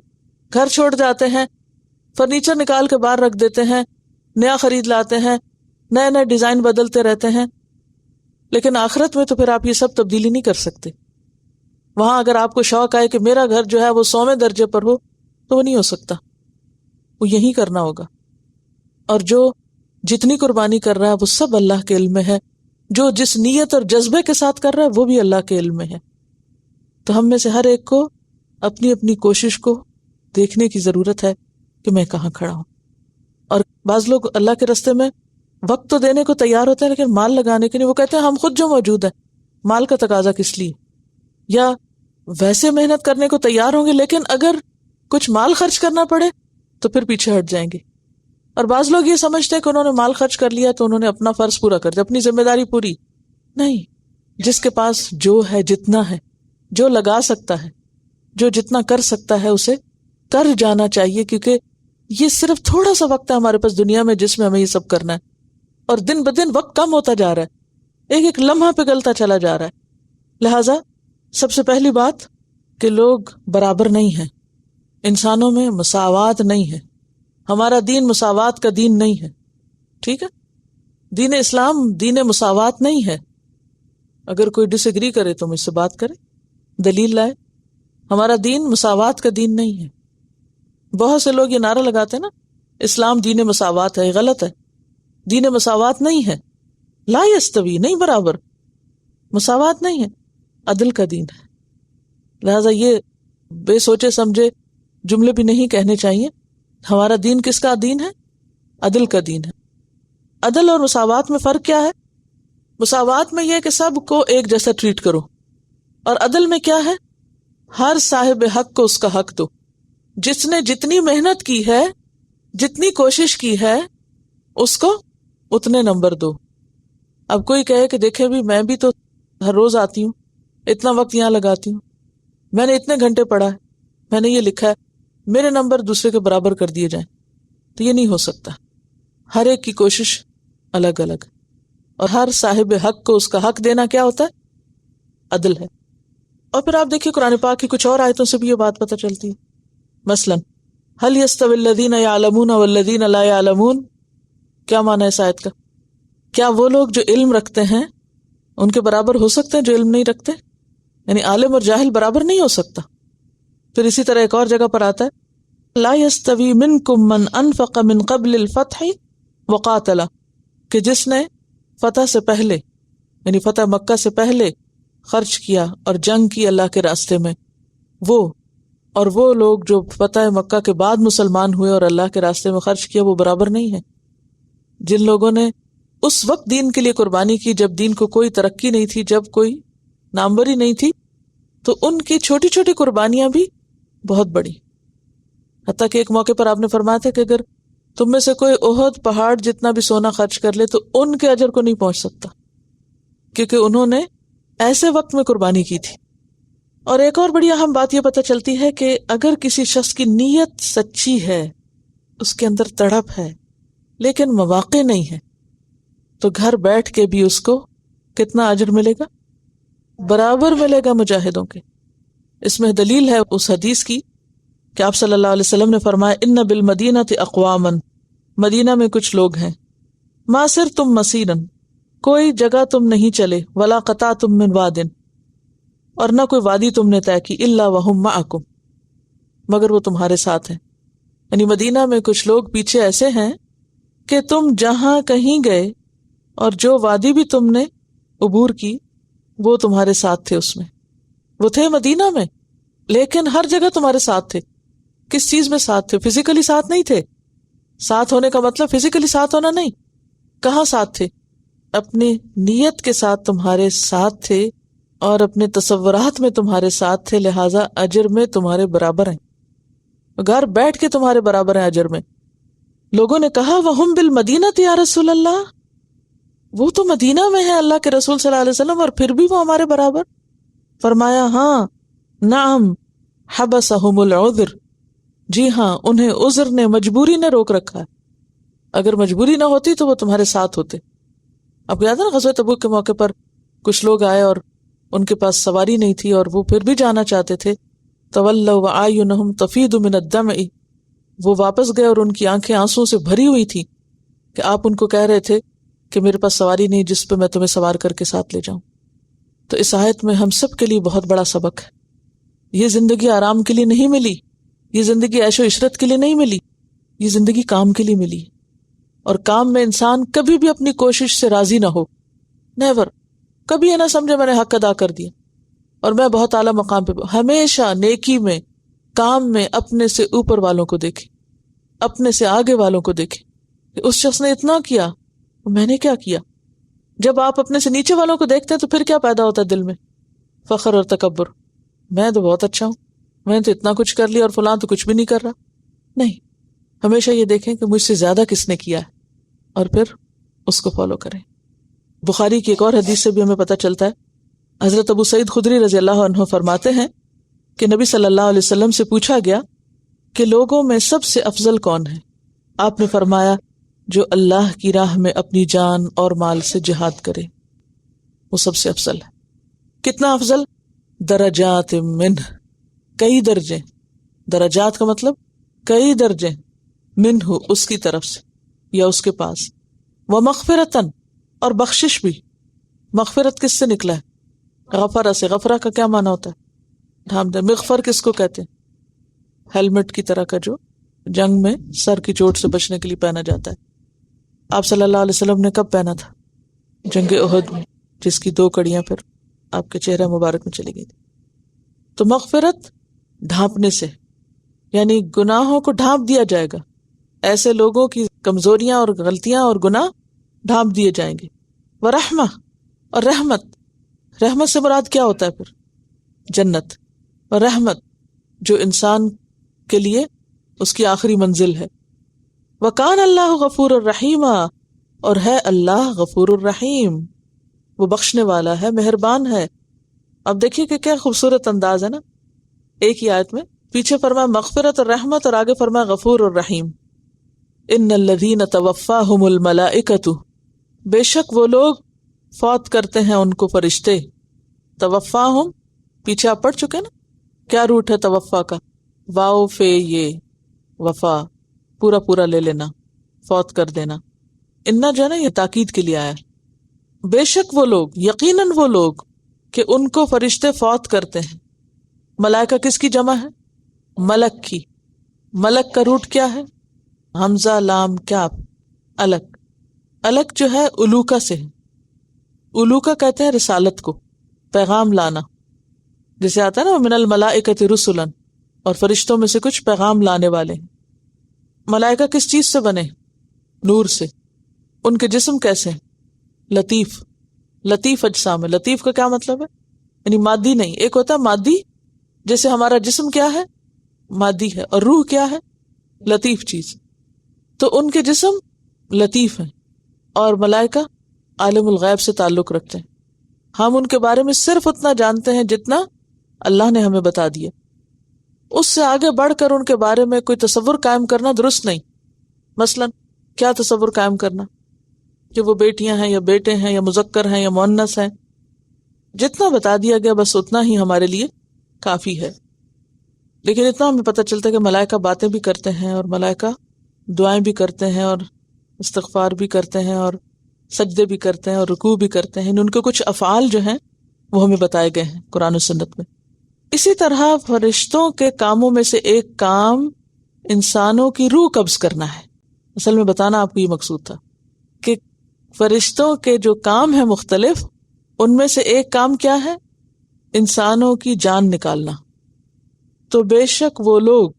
گھر چھوڑ جاتے ہیں، فرنیچر نکال کے باہر رکھ دیتے ہیں، نیا خرید لاتے ہیں، نئے نئے ڈیزائن بدلتے رہتے ہیں۔ لیکن آخرت میں تو پھر آپ یہ سب تبدیلی نہیں کر سکتے۔ وہاں اگر آپ کو شوق آئے کہ میرا گھر جو ہے وہ 100ویں درجے پر ہو تو وہ نہیں ہو سکتا، وہ یہی کرنا ہوگا۔ اور جو جتنی قربانی کر رہا ہے وہ سب اللہ کے علم میں ہے، جو جس نیت اور جذبے کے ساتھ کر رہا ہے وہ بھی اللہ کے علم میں ہے۔ تو ہم میں سے ہر ایک کو اپنی اپنی کوشش کو دیکھنے کی ضرورت ہے کہ میں کہاں کھڑا ہوں۔ اور بعض لوگ اللہ کے راستے میں وقت تو دینے کو تیار ہوتے ہیں لیکن مال لگانے کے لیے وہ کہتے ہیں ہم خود جو موجود ہیں، مال کا تقاضا کس لیے؟ یا ویسے محنت کرنے کو تیار ہوں گے لیکن اگر کچھ مال خرچ کرنا پڑے تو پھر پیچھے ہٹ جائیں گے۔ اور بعض لوگ یہ سمجھتے ہیں کہ انہوں نے مال خرچ کر لیا تو انہوں نے اپنا فرض پورا کر دیا، اپنی ذمہ داری پوری نہیں۔ جس کے پاس جو ہے، جتنا ہے، جو لگا سکتا ہے، جو جتنا کر سکتا ہے اسے کر جانا چاہیے، کیونکہ یہ صرف تھوڑا سا وقت ہے ہمارے پاس دنیا میں جس میں ہمیں یہ سب کرنا ہے، اور دن بدن وقت کم ہوتا جا رہا ہے، ایک ایک لمحہ پگھلتا چلا جا رہا ہے۔ لہٰذا سب سے پہلی بات کہ لوگ برابر نہیں ہیں، انسانوں میں مساوات نہیں ہے، ہمارا دین مساوات کا دین نہیں ہے، ٹھیک ہے؟ دین اسلام دین مساوات نہیں ہے۔ اگر کوئی ڈس ایگری کرے تو مجھ سے بات کرے، دلیل لائے۔ ہمارا دین مساوات کا دین نہیں ہے۔ بہت سے لوگ یہ نعرہ لگاتے ہیں نا، اسلام دین مساوات ہے، غلط ہے۔ دین مساوات نہیں ہے، لا یستوی، نہیں برابر، مساوات نہیں ہے، عدل کا دین ہے۔ لہٰذا یہ بے سوچے سمجھے جملے بھی نہیں کہنے چاہیے۔ ہمارا دین کس کا دین ہے؟ عدل کا دین ہے۔ عدل اور مساوات میں فرق کیا ہے؟ مساوات میں یہ ہے کہ سب کو ایک جیسا ٹریٹ کرو، اور عدل میں کیا ہے؟ ہر صاحب حق کو اس کا حق دو، جس نے جتنی محنت کی ہے، جتنی کوشش کی ہے، اس کو اتنے نمبر دو۔ اب کوئی کہے کہ دیکھیں بھی میں بھی تو ہر روز آتی ہوں، اتنا وقت یہاں لگاتی ہوں، میں نے اتنے گھنٹے پڑھا ہے، میں نے یہ لکھا ہے، میرے نمبر دوسرے کے برابر کر دیے جائیں، تو یہ نہیں ہو سکتا۔ ہر ایک کی کوشش الگ الگ، اور ہر صاحب حق کو اس کا حق دینا کیا ہوتا ہے؟ عدل ہے۔ اور پھر آپ دیکھیے قرآن پاک کی کچھ اور آیتوں سے بھی یہ بات پتہ چلتی ہے۔ مثلا هل يستوي الذين يعلمون والذين لا يعلمون، کیا معنی ہے اس آیت کا؟ کیا وہ لوگ جو علم رکھتے ہیں ان کے برابر ہو سکتے ہیں جو علم نہیں رکھتے؟ یعنی عالم اور جاہل برابر نہیں ہو سکتا۔ پھر اسی طرح ایک اور جگہ پر آتا ہے لا يستوي منكم من انفق من قبل الفتح وقاتل، کہ جس نے فتح سے پہلے یعنی فتح مکہ سے پہلے خرچ کیا اور جنگ کی اللہ کے راستے میں، وہ اور وہ لوگ جو فتح مکہ کے بعد مسلمان ہوئے اور اللہ کے راستے میں خرچ کیا، وہ برابر نہیں ہے۔ جن لوگوں نے اس وقت دین کے لیے قربانی کی جب دین کو کوئی ترقی نہیں تھی، جب کوئی ناموری نہیں تھی، تو ان کی چھوٹی چھوٹی قربانیاں بھی بہت بڑی، حتیٰ کہ ایک موقع پر آپ نے فرمایا تھا کہ اگر تم میں سے کوئی احد پہاڑ جتنا بھی سونا خرچ کر لے تو ان کے اجر کو نہیں پہنچ سکتا، کیونکہ انہوں نے ایسے وقت میں قربانی کی تھی۔ اور ایک اور بڑی اہم بات یہ پتہ چلتی ہے کہ اگر کسی شخص کی نیت سچی ہے، اس کے اندر تڑپ ہے، لیکن مواقع نہیں ہے، تو گھر بیٹھ کے بھی اس کو کتنا اجر ملے گا؟ برابر ملے گا مجاہدوں کے۔ اس میں دلیل ہے اس حدیث کی کہ آپ صلی اللہ علیہ وسلم نے فرمایا ان بالمدینۃ اقواما، مدینہ میں کچھ لوگ ہیں، ما سرتم مسیرا، کوئی جگہ تم نہیں چلے، ولا قطعتم من واد، اور نہ کوئی وادی تم نے طے کی، الا وہم معکم، مگر وہ تمہارے ساتھ ہیں۔ یعنی مدینہ میں کچھ لوگ پیچھے ایسے ہیں کہ تم جہاں کہیں گئے اور جو وادی بھی تم نے عبور کی وہ تمہارے ساتھ تھے، اس میں وہ تھے مدینہ میں، لیکن ہر جگہ تمہارے ساتھ تھے۔ کس چیز میں ساتھ تھے؟ فزیکلی ساتھ نہیں تھے۔ ساتھ ہونے کا مطلب فزیکلی ساتھ ہونا نہیں، کہاں ساتھ تھے؟ اپنی نیت کے ساتھ تمہارے ساتھ تھے اور اپنے تصورات میں تمہارے ساتھ تھے، لہٰذا اجر میں تمہارے برابر ہیں، گھر بیٹھ کے تمہارے برابر ہیں اجر میں۔ لوگوں نے کہا وَهُمْ بِالْمَدِينَةِ یا رسول اللہ، وہ تو مدینہ میں ہے اللہ کے رسول صلی اللہ علیہ وسلم، اور پھر بھی وہ ہمارے برابر؟ فرمایا ہاں، نعم حبسہم العذر، جی ہاں، انہیں عذر نے، مجبوری نے روک رکھا ہے. اگر مجبوری نہ ہوتی تو وہ تمہارے ساتھ ہوتے. اب یاد ہے نا غزوہ تبوک کے موقع پر کچھ لوگ آئے اور ان کے پاس سواری نہیں تھی اور وہ پھر بھی جانا چاہتے تھے. تولوا وَأَعْيُنُهُمْ تَفِيضُ مِنَ الدَّمْعِ، وہ واپس گئے اور ان کی آنکھیں آنسوں سے بھری ہوئی تھی کہ آپ ان کو کہہ رہے تھے کہ میرے پاس سواری نہیں جس پہ میں تمہیں سوار کر کے ساتھ لے جاؤں. تو اس آیت میں ہم سب کے لیے بہت بڑا سبق ہے. یہ زندگی آرام کے لیے نہیں ملی، یہ زندگی عیش و عشرت کے لیے نہیں ملی، یہ زندگی کام کے لیے ملی. اور کام میں انسان کبھی بھی اپنی کوشش سے راضی نہ ہو، نیور. کبھی یہ نہ سمجھے میں نے حق ادا کر دیا اور میں بہت اعلیٰ مقام پہ. ہمیشہ نیکی میں، کام میں اپنے سے اوپر والوں کو دیکھے، اپنے سے آگے والوں کو دیکھے کہ اس شخص نے اتنا کیا، میں نے کیا کیا. جب آپ اپنے سے نیچے والوں کو دیکھتے ہیں تو پھر کیا پیدا ہوتا ہے دل میں؟ فخر اور تکبر. میں تو بہت اچھا ہوں، میں نے تو اتنا کچھ کر لیا اور فلاں تو کچھ بھی نہیں کر رہا. نہیں، ہمیشہ یہ دیکھیں کہ مجھ سے زیادہ کس نے کیا ہے اور پھر اس کو فالو کریں. بخاری کی ایک اور حدیث سے بھی ہمیں پتہ چلتا ہے. حضرت ابو سعید خدری رضی اللہ عنہ فرماتے ہیں کہ نبی صلی اللہ علیہ وسلم سے پوچھا گیا کہ لوگوں میں سب سے افضل کون ہے؟ آپ نے فرمایا جو اللہ کی راہ میں اپنی جان اور مال سے جہاد کرے، وہ سب سے افضل ہے. کتنا افضل؟ درجات منہ، کئی درجے. درجات کا مطلب کئی درجے، منہ اس کی طرف سے یا اس کے پاس. ومغفرتن، اور بخشش بھی. مغفرت کس سے نکلا ہے؟ غفرہ سے. غفرہ کا کیا معنی ہوتا ہے؟ مغفر کس کو کہتے ہیں؟ ہیلمٹ کی طرح کا جو جنگ میں سر کی چوٹ سے بچنے کے لیے پہنا جاتا ہے. آپ صلی اللہ علیہ وسلم نے کب پہنا تھا؟ جنگ احد میں، جس کی 2 کڑیاں پھر آپ کے چہرہ مبارک میں چلی گئی تھی. تو مغفرت ڈھانپنے سے، یعنی گناہوں کو ڈھانپ دیا جائے گا. ایسے لوگوں کی کمزوریاں اور غلطیاں اور گناہ ڈھانپ دیے جائیں گے. ورحمہ، اور رحمت. رحمت سے مراد کیا ہوتا ہے پھر؟ جنت. اور رحمت جو انسان کے لیے اس کی آخری منزل ہے. وَكَانَ اللَّهُ غَفُورًا رَحِيمًا، اور ہے اللہ غفور الرحیم، وہ بخشنے والا ہے، مہربان ہے. اب دیکھیے کہ کیا خوبصورت انداز ہے نا. ایک ہی آیت میں پیچھے فرمایا مغفرت اور رحمت اور آگے فرمایا غفور الرحیم. ان الذین توفاہم الملائکۃ، بے شک وہ لوگ فوت کرتے ہیں ان کو فرشتے. توفاہم پیچھے آپ پڑھ چکے نا، کیا روٹ ہے توفا کا؟ واو فے یہ وفا، پورا پورا لے لینا، فوت کر دینا. اننا جو ہے نا یہ تاکید کے لیے آیا. بے شک وہ لوگ، یقیناً وہ لوگ کہ ان کو فرشتے فوت کرتے ہیں. ملائکہ کس کی جمع ہے؟ ملک کی. ملک کا روٹ کیا ہے؟ حمزہ لام کاف، الک. الک جو ہے الوکا سے ہے. الوکا کہتے ہیں رسالت کو، پیغام لانا. جسے آتا ہے نا من الملائکۃ رسلا، اور فرشتوں میں سے کچھ پیغام لانے والے ہیں. ملائکہ کس چیز سے بنے؟ نور سے. ان کے جسم کیسے ہیں؟ لطیف. لطیف اجسام ہے. لطیف کا کیا مطلب ہے؟ یعنی مادی نہیں. ایک ہوتا ہے مادی، جیسے ہمارا جسم کیا ہے؟ مادی ہے. اور روح کیا ہے؟ لطیف چیز. تو ان کے جسم لطیف ہیں اور ملائکہ عالم الغیب سے تعلق رکھتے ہیں. ہم ان کے بارے میں صرف اتنا جانتے ہیں جتنا اللہ نے ہمیں بتا دیا. اس سے آگے بڑھ کر ان کے بارے میں کوئی تصور قائم کرنا درست نہیں. مثلا کیا تصور قائم کرنا کہ وہ بیٹیاں ہیں یا بیٹے ہیں یا مذکر ہیں یا مؤنث ہیں. جتنا بتا دیا گیا بس اتنا ہی ہمارے لیے کافی ہے. لیکن اتنا ہمیں پتہ چلتا ہے کہ ملائکہ باتیں بھی کرتے ہیں اور ملائکہ دعائیں بھی کرتے ہیں اور استغفار بھی کرتے ہیں اور سجدے بھی کرتے ہیں اور رکوع بھی کرتے ہیں. ان کے کچھ افعال جو ہیں وہ ہمیں بتائے گئے ہیں قرآن و سنت میں. اسی طرح فرشتوں کے کاموں میں سے ایک کام انسانوں کی روح قبض کرنا ہے. اصل میں بتانا آپ کو یہ مقصود تھا کہ فرشتوں کے جو کام ہیں مختلف، ان میں سے ایک کام کیا ہے؟ انسانوں کی جان نکالنا. تو بے شک وہ لوگ،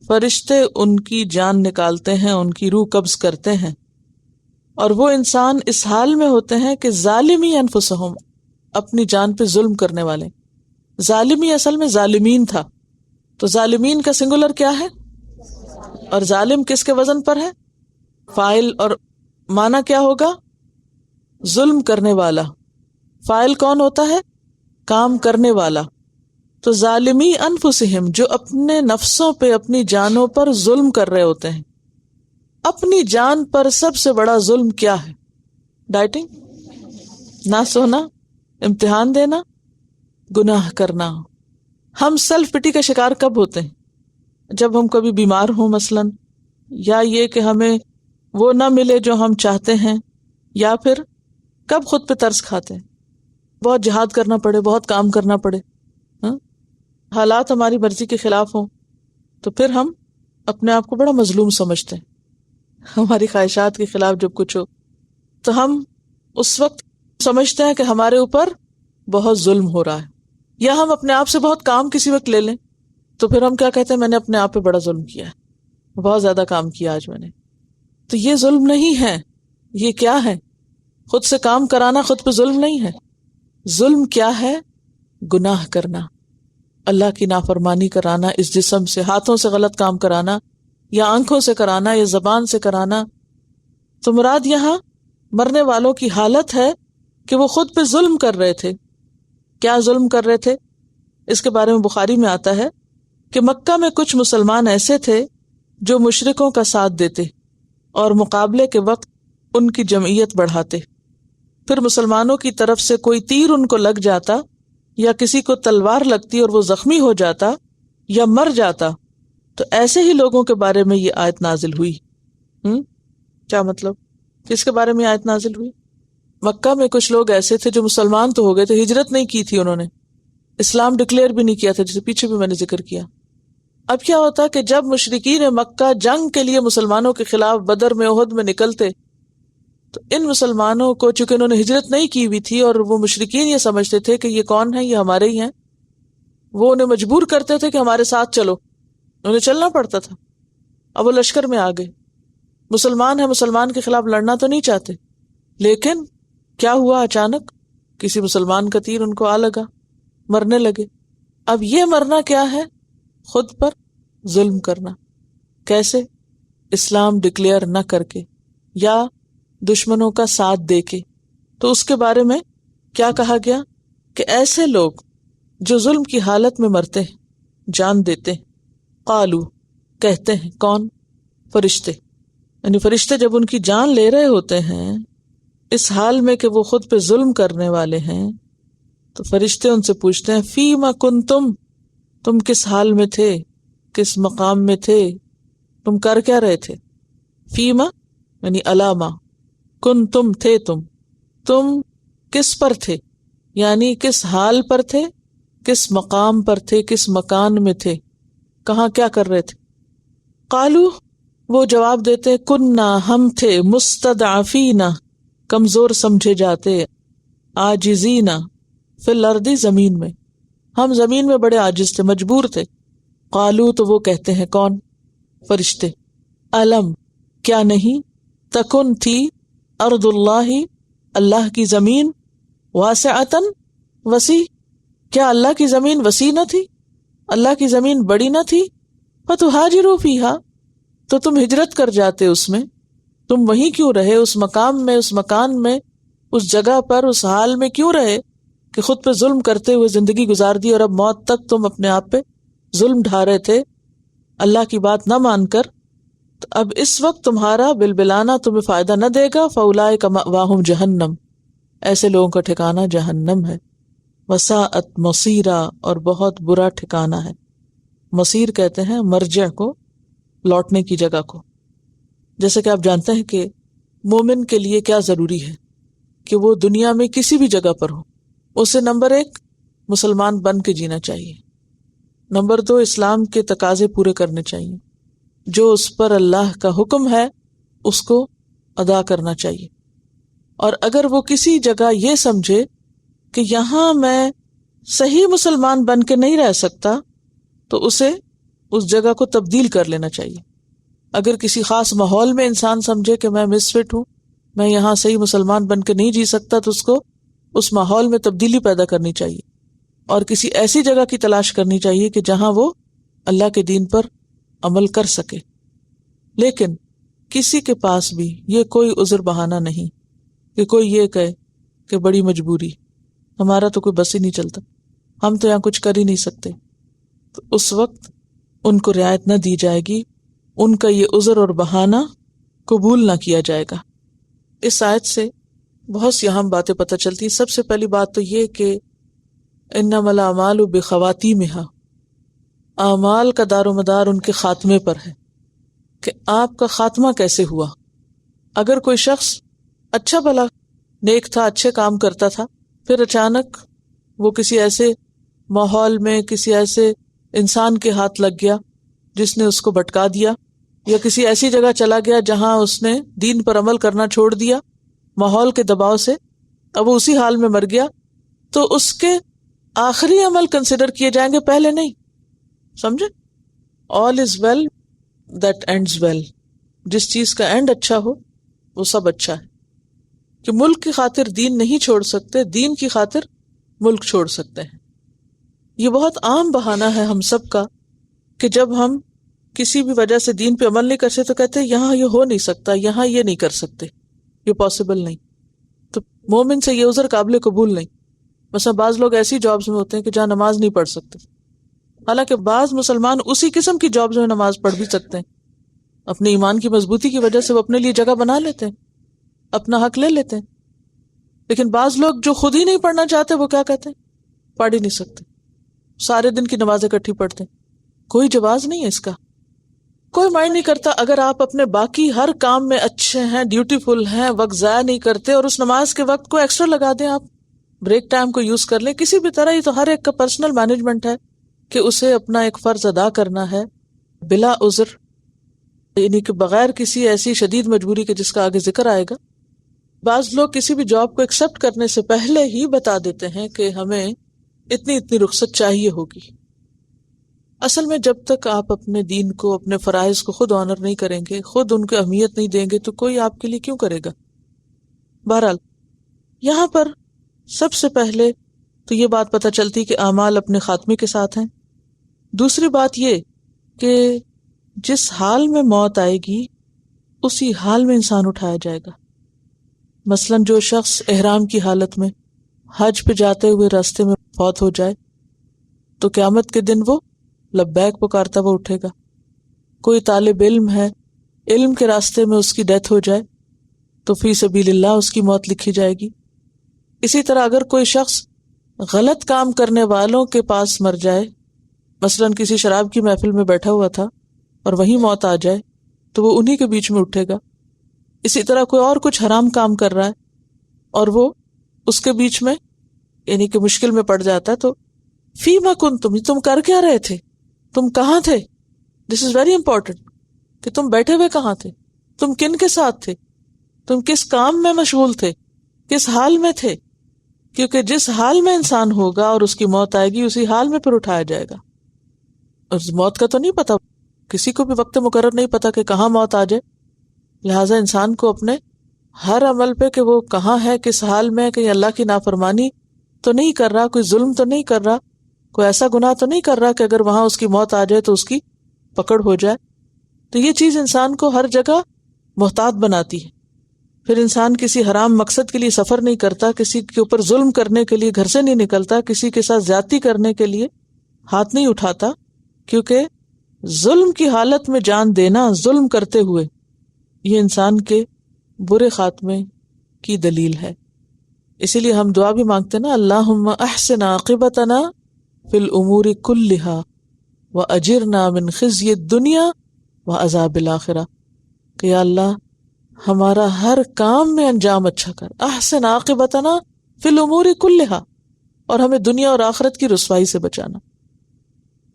فرشتے ان کی جان نکالتے ہیں، ان کی روح قبض کرتے ہیں. اور وہ انسان اس حال میں ہوتے ہیں کہ ظالمی انفسہم، اپنی جان پہ ظلم کرنے والے. ظالمی اصل میں ظالمین تھا. تو ظالمین کا سنگولر کیا ہے؟ اور ظالم کس کے وزن پر ہے؟ فاعل. اور معنی کیا ہوگا؟ ظلم کرنے والا. فاعل کون ہوتا ہے؟ کام کرنے والا. تو ظالمی انفسہم، جو اپنے نفسوں پہ، اپنی جانوں پر ظلم کر رہے ہوتے ہیں. اپنی جان پر سب سے بڑا ظلم کیا ہے؟ ڈائٹنگ، نہ سونا، امتحان دینا، گناہ کرنا. ہم سیلف پٹی کا شکار کب ہوتے ہیں؟ جب ہم کبھی بیمار ہوں مثلاً، یا یہ کہ ہمیں وہ نہ ملے جو ہم چاہتے ہیں، یا پھر کب خود پہ ترس کھاتے ہیں، بہت جہاد کرنا پڑے، بہت کام کرنا پڑے، حالات ہماری مرضی کے خلاف ہوں، تو پھر ہم اپنے آپ کو بڑا مظلوم سمجھتے ہیں. ہماری خواہشات کے خلاف جب کچھ ہو تو ہم اس وقت سمجھتے ہیں کہ ہمارے اوپر بہت ظلم ہو رہا ہے. یا ہم اپنے آپ سے بہت کام کسی وقت لے لیں تو پھر ہم کیا کہتے ہیں، میں نے اپنے آپ پہ بڑا ظلم کیا ہے، بہت زیادہ کام کیا آج میں نے. تو یہ ظلم نہیں ہے. یہ کیا ہے؟ خود سے کام کرانا خود پہ ظلم نہیں ہے. ظلم کیا ہے؟ گناہ کرنا، اللہ کی نافرمانی کرانا، اس جسم سے، ہاتھوں سے غلط کام کرانا، یا آنکھوں سے کرانا، یا زبان سے کرانا. تو مراد یہاں مرنے والوں کی حالت ہے کہ وہ خود پہ ظلم کر رہے تھے. کیا ظلم کر رہے تھے؟ اس کے بارے میں بخاری میں آتا ہے کہ مکہ میں کچھ مسلمان ایسے تھے جو مشرکوں کا ساتھ دیتے اور مقابلے کے وقت ان کی جمعیت بڑھاتے. پھر مسلمانوں کی طرف سے کوئی تیر ان کو لگ جاتا، یا کسی کو تلوار لگتی اور وہ زخمی ہو جاتا یا مر جاتا، تو ایسے ہی لوگوں کے بارے میں یہ آیت نازل ہوئی. کیا مطلب؟ کس کے بارے میں آیت نازل ہوئی؟ مکہ میں کچھ لوگ ایسے تھے جو مسلمان تو ہو گئے تھے، ہجرت نہیں کی تھی، انہوں نے اسلام ڈکلیئر بھی نہیں کیا تھا، جسے پیچھے بھی میں نے ذکر کیا. اب کیا ہوتا کہ جب مشرکین مکہ جنگ کے لیے مسلمانوں کے خلاف بدر میں، احد میں نکلتے، تو ان مسلمانوں کو، چونکہ انہوں نے ہجرت نہیں کی ہوئی تھی اور وہ مشرکین یہ سمجھتے تھے کہ یہ کون ہیں، یہ ہمارے ہی ہیں، وہ انہیں مجبور کرتے تھے کہ ہمارے ساتھ چلو. انہیں چلنا پڑتا تھا. اب وہ لشکر میں آ گئے، مسلمان ہیں، مسلمان کے خلاف لڑنا تو نہیں چاہتے، لیکن کیا ہوا؟ اچانک کسی مسلمان کا تیر ان کو آ لگا، مرنے لگے. اب یہ مرنا کیا ہے؟ خود پر ظلم کرنا. کیسے؟ اسلام ڈکلیئر نہ کر کے یا دشمنوں کا ساتھ دے کے. تو اس کے بارے میں کیا کہا گیا کہ ایسے لوگ جو ظلم کی حالت میں مرتے ہیں، جان دیتے ہیں، قالو کہتے ہیں، کون؟ فرشتے. یعنی فرشتے جب ان کی جان لے رہے ہوتے ہیں اس حال میں کہ وہ خود پہ ظلم کرنے والے ہیں، تو فرشتے ان سے پوچھتے ہیں، فیما کنتم، تم کس حال میں تھے، کس مقام میں تھے، تم کر کیا رہے تھے؟ فیما یعنی علامہ، کنتم تھے تم کس پر تھے، یعنی کس حال پر تھے، کس مقام پر تھے، کس مکان میں تھے، کہاں کیا کر رہے تھے؟ قالو وہ جواب دیتے، کننا ہم تھے، مستضعفین کمزور سمجھے جاتے، عاجزین فی الارض زمین میں، ہم زمین میں بڑے عاجز تھے، مجبور تھے. قالو تو وہ کہتے ہیں، کون؟ فرشتے، علم کیا نہیں، تکن تھی، ارض اللہ اللہ کی زمین، واسعتن وسیع، کیا اللہ کی زمین وسیع نہ تھی، اللہ کی زمین بڑی نہ تھی؟ فتہاجروا فیہا تو تم ہجرت کر جاتے اس میں، تم وہیں کیوں رہے، اس مقام میں، اس مکان میں، اس جگہ پر، اس حال میں کیوں رہے کہ خود پہ ظلم کرتے ہوئے زندگی گزار دی، اور اب موت تک تم اپنے آپ پہ ظلم ڈھا رہے تھے اللہ کی بات نہ مان کر. تو اب اس وقت تمہارا بلبلانا تمہیں فائدہ نہ دے گا. فاولئک مأواہم جہنم، ایسے لوگوں کا ٹھکانہ جہنم ہے. وساءت مصیرا اور بہت برا ٹھکانہ ہے. مصیر کہتے ہیں مرجع کو، لوٹنے کی جگہ کو. جیسے کہ آپ جانتے ہیں کہ مومن کے لیے کیا ضروری ہے کہ وہ دنیا میں کسی بھی جگہ پر ہو، اسے نمبر 1 مسلمان بن کے جینا چاہیے، نمبر 2 اسلام کے تقاضے پورے کرنے چاہیے، جو اس پر اللہ کا حکم ہے اس کو ادا کرنا چاہیے. اور اگر وہ کسی جگہ یہ سمجھے کہ یہاں میں صحیح مسلمان بن کے نہیں رہ سکتا تو اسے اس جگہ کو تبدیل کر لینا چاہیے. اگر کسی خاص ماحول میں انسان سمجھے کہ میں مس فٹ ہوں، میں یہاں صحیح مسلمان بن کے نہیں جی سکتا، تو اس کو اس ماحول میں تبدیلی پیدا کرنی چاہیے اور کسی ایسی جگہ کی تلاش کرنی چاہیے کہ جہاں وہ اللہ کے دین پر عمل کر سکے. لیکن کسی کے پاس بھی یہ کوئی عذر بہانہ نہیں کہ کوئی یہ کہے کہ بڑی مجبوری، ہمارا تو کوئی بس ہی نہیں چلتا. ہم تو یہاں کچھ کر ہی نہیں سکتے، تو اس وقت ان کو رعایت نہ دی جائے گی، ان کا یہ عذر اور بہانہ قبول نہ کیا جائے گا۔ اس آیت سے بہت سی اہم باتیں پتہ چلتی ہیں۔ سب سے پہلی بات تو یہ کہ انما الاعمال بخواتیمہا، اعمال کا دار و مدار ان کے خاتمے پر ہے، کہ آپ کا خاتمہ کیسے ہوا۔ اگر کوئی شخص اچھا بھلا نیک تھا، اچھے کام کرتا تھا، پھر اچانک وہ کسی ایسے ماحول میں، کسی ایسے انسان کے ہاتھ لگ گیا جس نے اس کو بھٹکا دیا، یا کسی ایسی جگہ چلا گیا جہاں اس نے دین پر عمل کرنا چھوڑ دیا ماحول کے دباؤ سے، اب وہ اسی حال میں مر گیا، تو اس کے آخری عمل کنسیڈر کیے جائیں گے، پہلے نہیں۔ سمجھے؟ all is well that ends well، جس چیز کا اینڈ اچھا ہو وہ سب اچھا ہے۔ کہ ملک کی خاطر دین نہیں چھوڑ سکتے، دین کی خاطر ملک چھوڑ سکتے ہیں۔ یہ بہت عام بہانہ ہے ہم سب کا کہ جب ہم کسی بھی وجہ سے دین پہ عمل نہیں کرتے تو کہتے ہیں یہاں یہ ہو نہیں سکتا، یہاں یہ نہیں کر سکتے، یہ پاسبل نہیں۔ تو مومن سے یہ عذر قابل قبول نہیں۔ مثلا بعض لوگ ایسی جابز میں ہوتے ہیں کہ جہاں نماز نہیں پڑھ سکتے، حالانکہ بعض مسلمان اسی قسم کی جابز میں نماز پڑھ بھی سکتے ہیں، اپنے ایمان کی مضبوطی کی وجہ سے وہ اپنے لیے جگہ بنا لیتے ہیں، اپنا حق لے لیتے ہیں۔ لیکن بعض لوگ جو خود ہی نہیں پڑھنا چاہتے وہ کیا کہتے ہیں؟ پڑھ ہی نہیں سکتے، سارے دن کی نمازیں اکٹھی پڑھتے ہیں۔ کوئی جواز نہیں ہے اس کا، کوئی مائنڈ نہیں کرتا اگر آپ اپنے باقی ہر کام میں اچھے ہیں، ڈیوٹیفل ہیں، وقت ضائع نہیں کرتے، اور اس نماز کے وقت کو ایکسٹرا لگا دیں، آپ بریک ٹائم کو یوز کر لیں کسی بھی طرح۔ یہ تو ہر ایک کا پرسنل مینجمنٹ ہے کہ اسے اپنا ایک فرض ادا کرنا ہے بلا عذر، یعنی کہ بغیر کسی ایسی شدید مجبوری کے جس کا آگے ذکر آئے گا۔ بعض لوگ کسی بھی جاب کو ایکسپٹ کرنے سے پہلے ہی بتا دیتے ہیں کہ ہمیں اتنی رخصت چاہیے ہوگی۔ اصل میں جب تک آپ اپنے دین کو، اپنے فرائض کو خود آنر نہیں کریں گے، خود ان کو اہمیت نہیں دیں گے، تو کوئی آپ کے لیے کیوں کرے گا؟ بہرحال یہاں پر سب سے پہلے تو یہ بات پتہ چلتی کہ اعمال اپنے خاتمے کے ساتھ ہیں۔ دوسری بات یہ کہ جس حال میں موت آئے گی اسی حال میں انسان اٹھایا جائے گا۔ مثلاً جو شخص احرام کی حالت میں حج پہ جاتے ہوئے راستے میں فوت ہو جائے تو قیامت کے دن وہ لبیک پکارتا ہوا اٹھے گا۔ کوئی طالب علم ہے، علم کے راستے میں اس کی ڈیتھ ہو جائے تو فی سبیل اللہ اس کی موت لکھی جائے گی۔ اسی طرح اگر کوئی شخص غلط کام کرنے والوں کے پاس مر جائے، مثلاً کسی شراب کی محفل میں بیٹھا ہوا تھا اور وہیں موت آ جائے تو وہ انہی کے بیچ میں اٹھے گا۔ اسی طرح کوئی اور کچھ حرام کام کر رہا ہے اور وہ اس کے بیچ میں یعنی کہ مشکل میں پڑ جاتا ہے تو فیما کنتم، تم کر کیا رہے تھے، تم کہاں تھے؟ دس از ویری امپورٹنٹ کہ تم بیٹھے ہوئے کہاں تھے، تم کن کے ساتھ تھے، تم کس کام میں مشغول تھے، کس حال میں تھے، کیونکہ جس حال میں انسان ہوگا اور اس کی موت آئے گی اسی حال میں پھر اٹھایا جائے گا۔ اور موت کا تو نہیں پتا، کسی کو بھی وقت مقرر نہیں پتا کہ کہاں موت آ جائے، لہٰذا انسان کو اپنے ہر عمل پہ کہ وہ کہاں ہے، کس حال میں، کہیں اللہ کی نافرمانی تو نہیں کر رہا، کوئی ظلم تو نہیں کر رہا، کوئی ایسا گناہ تو نہیں کر رہا کہ اگر وہاں اس کی موت آ جائے تو اس کی پکڑ ہو جائے۔ تو یہ چیز انسان کو ہر جگہ محتاط بناتی ہے۔ پھر انسان کسی حرام مقصد کے لیے سفر نہیں کرتا، کسی کے اوپر ظلم کرنے کے لیے گھر سے نہیں نکلتا، کسی کے ساتھ زیادتی کرنے کے لیے ہاتھ نہیں اٹھاتا، کیونکہ ظلم کی حالت میں جان دینا ظلم کرتے ہوئے یہ انسان کے برے خاتمے کی دلیل ہے۔ اسی لیے ہم دعا بھی مانگتے نا، اللہم احسن عاقبتنا فی الامور کلہا واجرنا من خزی الدنیا وعذاب الآخرہ، کہ یا اللہ ہمارا ہر کام میں انجام اچھا کر، احسن عاقبتنا فی الامور کلہا، اور ہمیں دنیا اور آخرت کی رسوائی سے بچانا،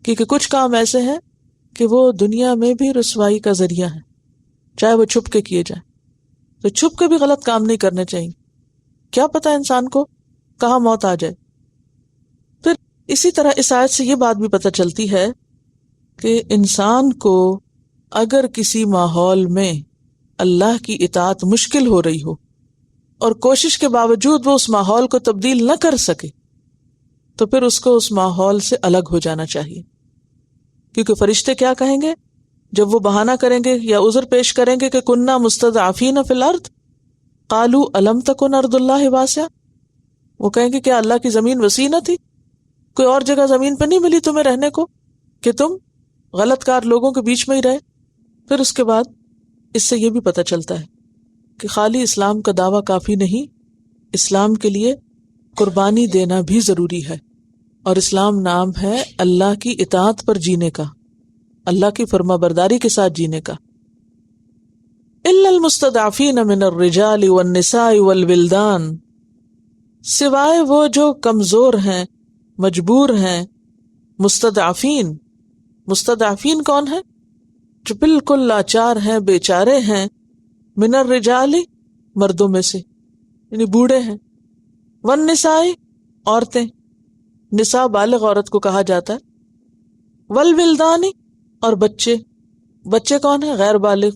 کیونکہ کچھ کام ایسے ہیں کہ وہ دنیا میں بھی رسوائی کا ذریعہ ہے، چاہے وہ چھپ کے کیے جائیں۔ تو چھپ کے بھی غلط کام نہیں کرنے چاہیے، کیا پتہ انسان کو کہاں موت آ جائے۔ پھر اسی طرح اس آیت سے یہ بات بھی پتہ چلتی ہے کہ انسان کو اگر کسی ماحول میں اللہ کی اطاعت مشکل ہو رہی ہو اور کوشش کے باوجود وہ اس ماحول کو تبدیل نہ کر سکے تو پھر اس کو اس ماحول سے الگ ہو جانا چاہیے، کیونکہ فرشتے کیا کہیں گے جب وہ بہانہ کریں گے یا عذر پیش کریں گے کہ کننا مستضعفین فی الارض قالوا الم تکن ارض اللہ واسعہ، وہ کہیں گے کیا اللہ کی زمین وسیع نہ تھی؟ کوئی اور جگہ زمین پہ نہیں ملی تمہیں رہنے کو کہ تم غلط کار لوگوں کے بیچ میں ہی رہے؟ پھر اس کے بعد اس سے یہ بھی پتہ چلتا ہے کہ خالی اسلام کا دعویٰ کافی نہیں، اسلام کے لیے قربانی دینا بھی ضروری ہے. اور اسلام نام ہے اللہ کی اطاعت پر جینے کا، اللہ کی فرما برداری کے ساتھ جینے کا. الا المستضعفین من الرجال والنساء والولدان، سوائے وہ جو کمزور ہیں، مجبور ہیں. مستضعفین، مستضعفین کون ہیں؟ جو بالکل لاچار ہیں، بیچارے ہیں. من الرجال، مردوں میں سے یعنی بوڑھے ہیں. والنساء، عورتیں، نساء بالغ عورت کو کہا جاتا ہے. والولدان، اور بچے. بچے کون ہیں؟ غیر بالغ،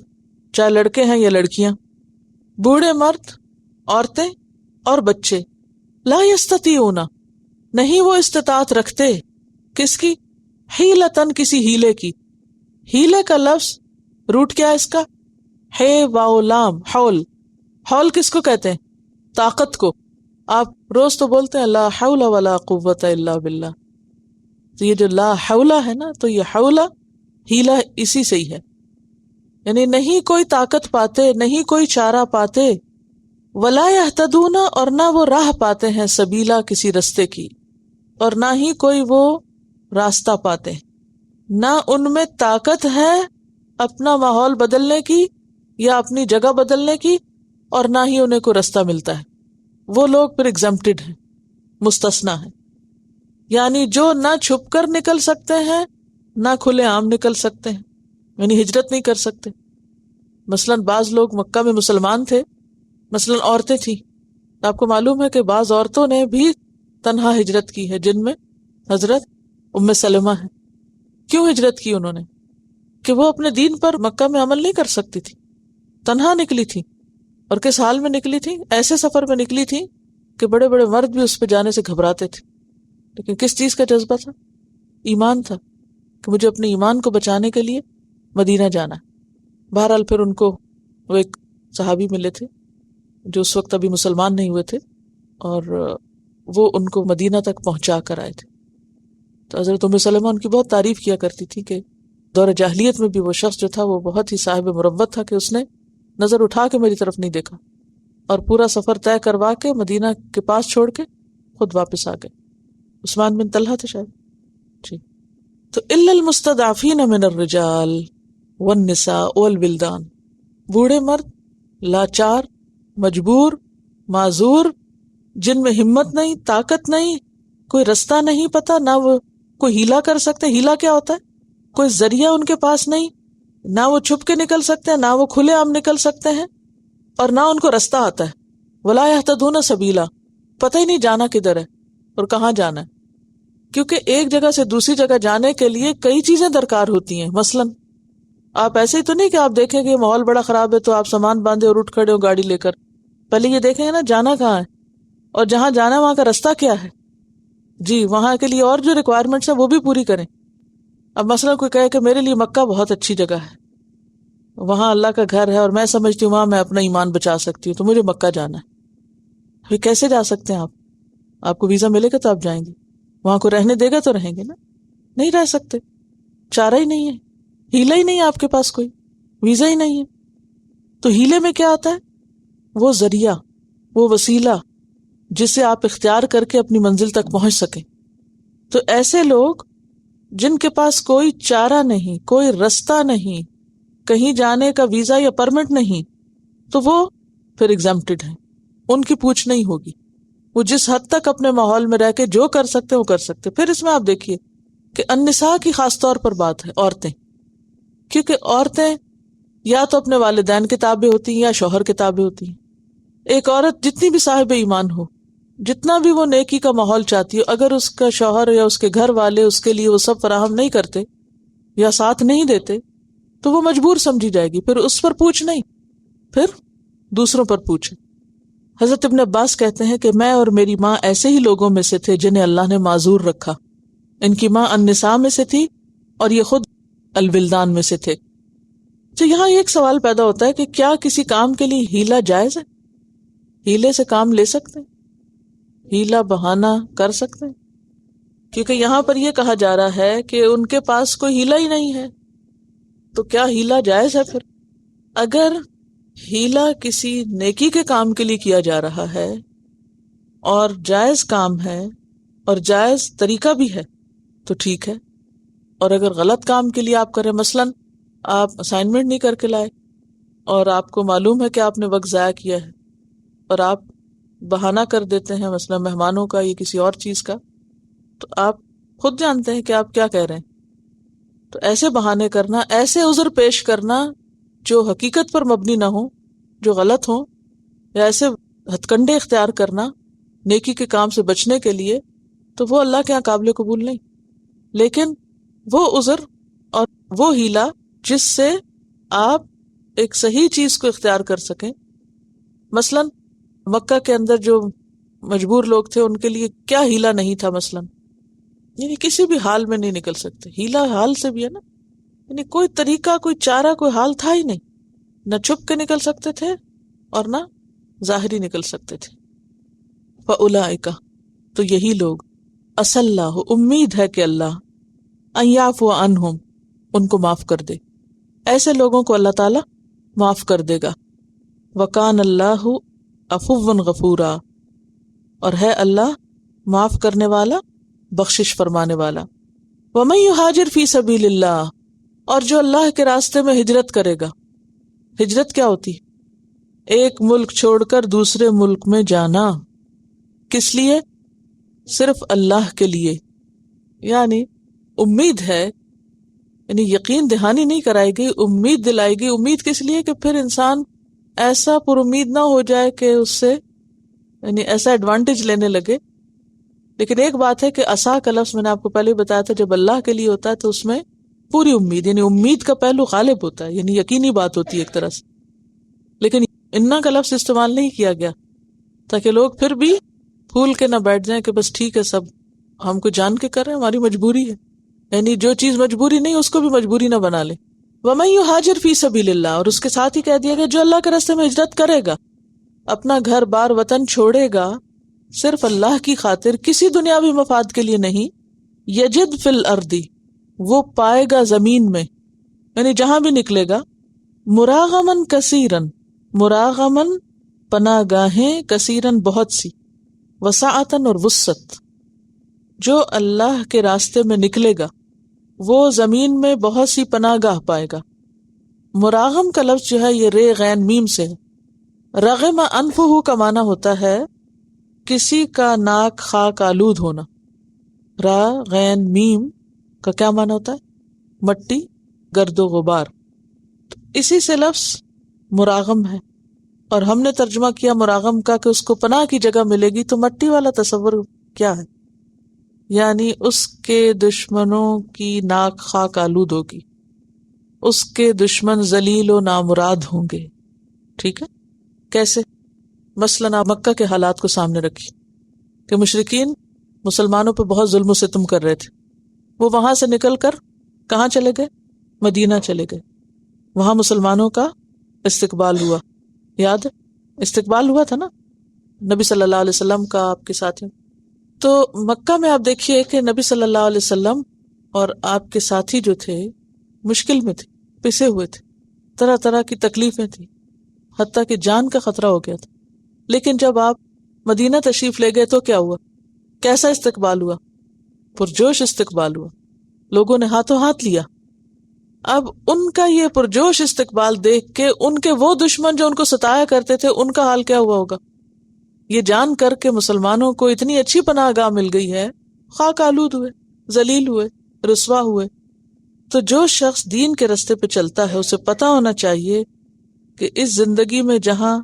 چاہے لڑکے ہیں یا لڑکیاں. بوڑھے مرد، عورتیں اور بچے. لا یستطیعون، نہیں وہ استطاعت رکھتے. کس کی؟ حیلتن، کسی ہیلے کی. ہیلے کا لفظ روٹ کیا ہے اس کا؟ ہے واو لام، حول. حول کس کو کہتے ہیں؟ طاقت کو. آپ روز تو بولتے ہیں لا حول ولا قوت الا باللہ، تو یہ جو لا حول ہے نا، تو یہ حول ہیلہ اسی سے ہی ہے. یعنی نہیں کوئی طاقت پاتے، نہیں کوئی چارہ پاتے. ولا یہتدون، اور نہ وہ راہ پاتے ہیں، سبیلا، کسی رستے کی، اور نہ ہی کوئی وہ راستہ پاتے. نہ ان میں طاقت ہے اپنا ماحول بدلنے کی یا اپنی جگہ بدلنے کی، اور نہ ہی انہیں کوئی رستہ ملتا ہے. وہ لوگ پھر ایگزمپٹڈ ہیں، مستثنی ہیں. یعنی جو نہ چھپ کر نکل سکتے ہیں، نہ کھلے عام نکل سکتے ہیں، یعنی ہجرت نہیں کر سکتے. مثلا بعض لوگ مکہ میں مسلمان تھے، مثلا عورتیں تھیں. آپ کو معلوم ہے کہ بعض عورتوں نے بھی تنہا ہجرت کی ہے، جن میں حضرت ام سلمہ ہے. کیوں ہجرت کی انہوں نے؟ کہ وہ اپنے دین پر مکہ میں عمل نہیں کر سکتی تھی، تنہا نکلی تھی. اور کس حال میں نکلی تھی؟ ایسے سفر میں نکلی تھی کہ بڑے بڑے مرد بھی اس پہ جانے سے گھبراتے تھے. لیکن کس چیز کا جذبہ تھا؟ ایمان تھا کہ مجھے اپنے ایمان کو بچانے کے لیے مدینہ جانا ہے. بہرحال پھر ان کو وہ ایک صحابی ملے تھے جو اس وقت ابھی مسلمان نہیں ہوئے تھے، اور وہ ان کو مدینہ تک پہنچا کر آئے تھے. تو حضرت ام سلمہ ان کی بہت تعریف کیا کرتی تھی کہ دور جاہلیت میں بھی وہ شخص جو تھا وہ بہت ہی صاحب مروت تھا، کہ اس نے نظر اٹھا کے میری طرف نہیں دیکھا، اور پورا سفر طے کروا کے مدینہ کے پاس چھوڑ کے خود واپس آ گئے. عثمان بن طلحہ تھے شاید. جی. تو الا المستضعفین من الرجال والنساء والولدان، بوڑھے مرد، لاچار، مجبور، معذور، جن میں ہمت نہیں، طاقت نہیں، کوئی رستہ نہیں پتا، نہ وہ کوئی ہیلا کر سکتے. ہیلا کیا ہوتا ہے؟ کوئی ذریعہ ان کے پاس نہیں، نہ وہ چھپ کے نکل سکتے ہیں، نہ وہ کھلے عام نکل سکتے ہیں، اور نہ ان کو رستہ آتا ہے. ولا یہتدون سبیلا، پتہ ہی نہیں جانا کدھر ہے اور کہاں جانا ہے. کیونکہ ایک جگہ سے دوسری جگہ جانے کے لیے کئی چیزیں درکار ہوتی ہیں. مثلا آپ ایسے ہی تو نہیں کہ آپ دیکھیں کہ ماحول بڑا خراب ہے تو آپ سامان باندھے اور اٹھ کھڑے ہو گاڑی لے کر. پہلے یہ دیکھیں نا جانا کہاں ہے، اور جہاں جانا ہے وہاں کا رستہ کیا ہے. جی، وہاں کے لیے اور جو ریکوائرمنٹس ہیں وہ بھی پوری کریں. اب مثلا کوئی کہے کہ میرے لیے مکہ بہت اچھی جگہ ہے، وہاں اللہ کا گھر ہے اور میں سمجھتی ہوں وہاں میں اپنا ایمان بچا سکتی ہوں، تو مجھے مکہ جانا ہے. پھر کیسے جا سکتے ہیں آپ کو ویزا ملے گا تو آپ جائیں گے، وہاں کو رہنے دے گا تو رہیں گے نا. نہیں رہ سکتے، چارہ ہی نہیں ہے، ہیلا ہی نہیں ہے آپ کے پاس، کوئی ویزا ہی نہیں ہے. تو ہیلے میں کیا آتا ہے؟ وہ ذریعہ، وہ وسیلہ جسے آپ اختیار کر کے اپنی منزل تک پہنچ سکیں. تو ایسے لوگ جن کے پاس کوئی چارہ نہیں، کوئی رستہ نہیں، کہیں جانے کا ویزا یا پرمٹ نہیں، تو وہ پھر ایگزمپٹڈ ہیں، ان کی پوچھ نہیں ہوگی. وہ جس حد تک اپنے ماحول میں رہ کے جو کر سکتے وہ کر سکتے. پھر اس میں آپ دیکھیے کہ النساء کی خاص طور پر بات ہے، عورتیں. کیونکہ عورتیں یا تو اپنے والدین کے تابع ہوتی ہیں یا شوہر کے تابع ہوتی ہیں. ایک عورت جتنی بھی صاحب ایمان ہو، جتنا بھی وہ نیکی کا ماحول چاہتی ہو، اگر اس کا شوہر یا اس کے گھر والے اس کے لیے وہ سب فراہم نہیں کرتے یا ساتھ نہیں دیتے تو وہ مجبور سمجھی جائے گی. پھر اس پر پوچھ نہیں، پھر دوسروں پر پوچھ. حضرت ابن عباس کہتے ہیں کہ میں اور میری ماں ایسے ہی لوگوں میں سے تھے جنہیں اللہ نے معذور رکھا. ان کی ماں النساء میں سے تھی اور یہ خود الولدان میں سے تھے. تو یہاں ایک سوال پیدا ہوتا ہے کہ کیا کسی کام کے لیے ہیلا جائز ہے؟ ہیلے سے کام لے سکتے ہیں؟ ہیلا بہانہ کر سکتے ہیں؟ کیونکہ یہاں پر یہ کہا جا رہا ہے کہ ان کے پاس کوئی ہیلا ہی نہیں ہے، تو کیا ہیلا جائز ہے پھر؟ اگر ہیلا کسی نیکی کے کام کے لیے کیا جا رہا ہے اور جائز کام ہے اور جائز طریقہ بھی ہے تو ٹھیک ہے، اور اگر غلط کام کے لیے آپ کریں، مثلاً آپ اسائنمنٹ نہیں کر کے لائے اور آپ کو معلوم ہے کہ آپ نے وقت ضائع کیا ہے اور آپ بہانہ کر دیتے ہیں مثلاً مہمانوں کا یا کسی اور چیز کا، تو آپ خود جانتے ہیں کہ آپ کیا کہہ رہے ہیں. تو ایسے بہانے کرنا، ایسے عذر پیش کرنا جو حقیقت پر مبنی نہ ہو، جو غلط ہوں، یا ایسے ہتھ کنڈے اختیار کرنا نیکی کے کام سے بچنے کے لیے، تو وہ اللہ کے یہاں قابل قبول نہیں. لیکن وہ عذر اور وہ ہیلا جس سے آپ ایک صحیح چیز کو اختیار کر سکیں، مثلاً مکہ کے اندر جو مجبور لوگ تھے ان کے لیے کیا ہیلا نہیں تھا، مثلاً یعنی کسی بھی حال میں نہیں نکل سکتے. ہیلا حال سے بھی ہے نا، یعنی کوئی طریقہ، کوئی چارہ، کوئی حال تھا ہی نہیں، نہ چھپ کے نکل سکتے تھے اور نہ ظاہری نکل سکتے تھے. فَأُولَئِکَ، تو یہی لوگ، عَسَى اللَّهُ، امید ہے کہ اللہ، ان یعفو عنہم، ان کو معاف کر دے. ایسے لوگوں کو اللہ تعالی معاف کر دے گا. وَكَانَ اللَّهُ عَفُوًّا غَفُورًا، اور ہے اللہ معاف کرنے والا، بخشش فرمانے والا. وَمَن يُهَاجِرْ فِي سَبِيلِ اللَّهِ، اور جو اللہ کے راستے میں ہجرت کرے گا. ہجرت کیا ہوتی ہے؟ ایک ملک چھوڑ کر دوسرے ملک میں جانا. کس لیے؟ صرف اللہ کے لیے. یعنی امید ہے، یعنی یقین دہانی نہیں کرائے گی، امید دلائے گی. امید کس لیے؟ کہ پھر انسان ایسا پر امید نہ ہو جائے کہ اس سے یعنی ایسا ایڈوانٹیج لینے لگے. لیکن ایک بات ہے کہ عصا کا لفظ میں نے آپ کو پہلے بتایا تھا، جب اللہ کے لیے ہوتا ہے تو اس میں پوری امید، یعنی امید کا پہلو غالب ہوتا ہے، یعنی یقینی بات ہوتی ہے ایک طرح سے. لیکن انا کا لفظ استعمال نہیں کیا گیا تاکہ لوگ پھر بھی پھول کے نہ بیٹھ جائیں کہ بس ٹھیک ہے، سب ہم کو جان کے کر رہے ہیں، ہماری مجبوری ہے. یعنی جو چیز مجبوری نہیں اس کو بھی مجبوری نہ بنا لے. وَمَن يُهَاجِرْ فِي سَبِيلِ اللَّهِ، اور اس کے ساتھ ہی کہہ دیا گیا جو اللہ کے راستے میں ہجرت کرے گا، اپنا گھر بار وطن چھوڑے گا صرف اللہ کی خاطر، کسی دنیاوی مفاد کے لیے نہیں. یجد فی الارض، وہ پائے گا زمین میں، یعنی جہاں بھی نکلے گا. مراغمن کثیرن، مراغمن پناہ گاہیں، کثیرن بہت سی، وسعتن اور وسعت. جو اللہ کے راستے میں نکلے گا وہ زمین میں بہت سی پناہ گاہ پائے گا. مراغم کا لفظ جو ہے یہ رے غین میم سے ہے. رغم انفہ کا معنی ہوتا ہے کسی کا ناک خاک آلود ہونا. را غین میم کا کیا معنی ہوتا ہے؟ مٹی، گرد و غبار. تو اسی سے لفظ مراغم ہے، اور ہم نے ترجمہ کیا مراغم کا کہ اس کو پناہ کی جگہ ملے گی. تو مٹی والا تصور کیا ہے؟ یعنی اس کے دشمنوں کی ناک خاک آلود ہوگی، اس کے دشمن ذلیل و نامراد ہوں گے. ٹھیک ہے؟ کیسے؟ مثلاً آپ مکہ کے حالات کو سامنے رکھیے کہ مشرکین مسلمانوں پہ بہت ظلم و ستم کر رہے تھے. وہ وہاں سے نکل کر کہاں چلے گئے؟ مدینہ چلے گئے. وہاں مسلمانوں کا استقبال ہوا، یاد ہے؟ استقبال ہوا تھا نا نبی صلی اللہ علیہ وسلم کا آپ کے ساتھ. تو مکہ میں آپ دیکھیے کہ نبی صلی اللہ علیہ وسلم اور آپ کے ساتھی جو تھے مشکل میں تھے، پسے ہوئے تھے، طرح طرح کی تکلیفیں تھیں، حتیٰ کہ جان کا خطرہ ہو گیا تھا. لیکن جب آپ مدینہ تشریف لے گئے تو کیا ہوا؟ کیسا استقبال ہوا؟ پرجوش استقبال ہوا، لوگوں نے ہاتھوں ہاتھ لیا. اب ان کا یہ پرجوش استقبال دیکھ کے ان کے وہ دشمن جو ان کو ستایا کرتے تھے ان کا حال کیا ہوا ہوگا؟ یہ جان کر کے مسلمانوں کو اتنی اچھی پناہ گاہ مل گئی ہے، خاک آلود ہوئے، ذلیل ہوئے، رسوا ہوئے. تو جو شخص دین کے راستے پہ چلتا ہے اسے پتا ہونا چاہیے کہ اس زندگی میں جہاں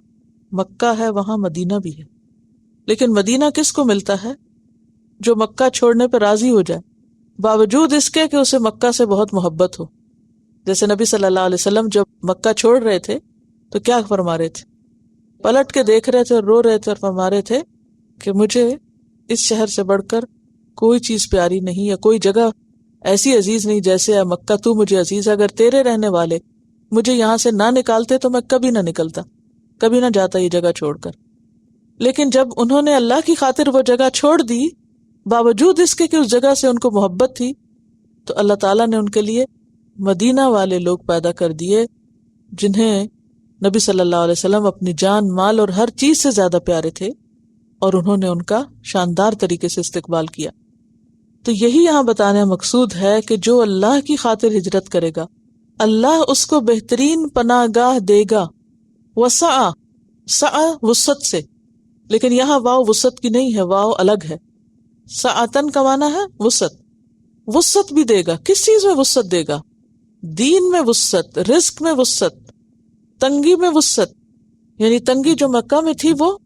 مکہ ہے وہاں مدینہ بھی ہے. لیکن مدینہ کس کو ملتا ہے؟ جو مکہ چھوڑنے پہ راضی ہو جائے، باوجود اس کے کہ اسے مکہ سے بہت محبت ہو. جیسے نبی صلی اللہ علیہ وسلم جب مکہ چھوڑ رہے تھے تو کیا فرما رہے تھے؟ پلٹ کے دیکھ رہے تھے اور رو رہے تھے اور فرما رہے تھے کہ مجھے اس شہر سے بڑھ کر کوئی چیز پیاری نہیں، یا کوئی جگہ ایسی عزیز نہیں جیسے اے مکہ تو مجھے عزیز ہے. اگر تیرے رہنے والے مجھے یہاں سے نہ نکالتے تو میں کبھی نہ نکلتا، کبھی نہ جاتا یہ جگہ چھوڑ کر. لیکن جب انہوں نے اللہ کی خاطر وہ جگہ چھوڑ دی باوجود اس کے کہ اس جگہ سے ان کو محبت تھی، تو اللہ تعالیٰ نے ان کے لیے مدینہ والے لوگ پیدا کر دیے جنہیں نبی صلی اللہ علیہ وسلم اپنی جان، مال اور ہر چیز سے زیادہ پیارے تھے، اور انہوں نے ان کا شاندار طریقے سے استقبال کیا۔ تو یہی یہاں بتانا مقصود ہے کہ جو اللہ کی خاطر ہجرت کرے گا اللہ اس کو بہترین پناہ گاہ دے گا۔ وسع، سع وسعت سے، لیکن یہاں واو وسعت کی نہیں ہے، واو الگ ہے۔ سعتن کا معنی ہے وسعت، وسعت بھی دے گا۔ کس چیز میں وسعت دے گا؟ دین میں وسعت، رزق میں وسعت، تنگی میں وسعت، یعنی تنگی جو مکہ میں تھی وہ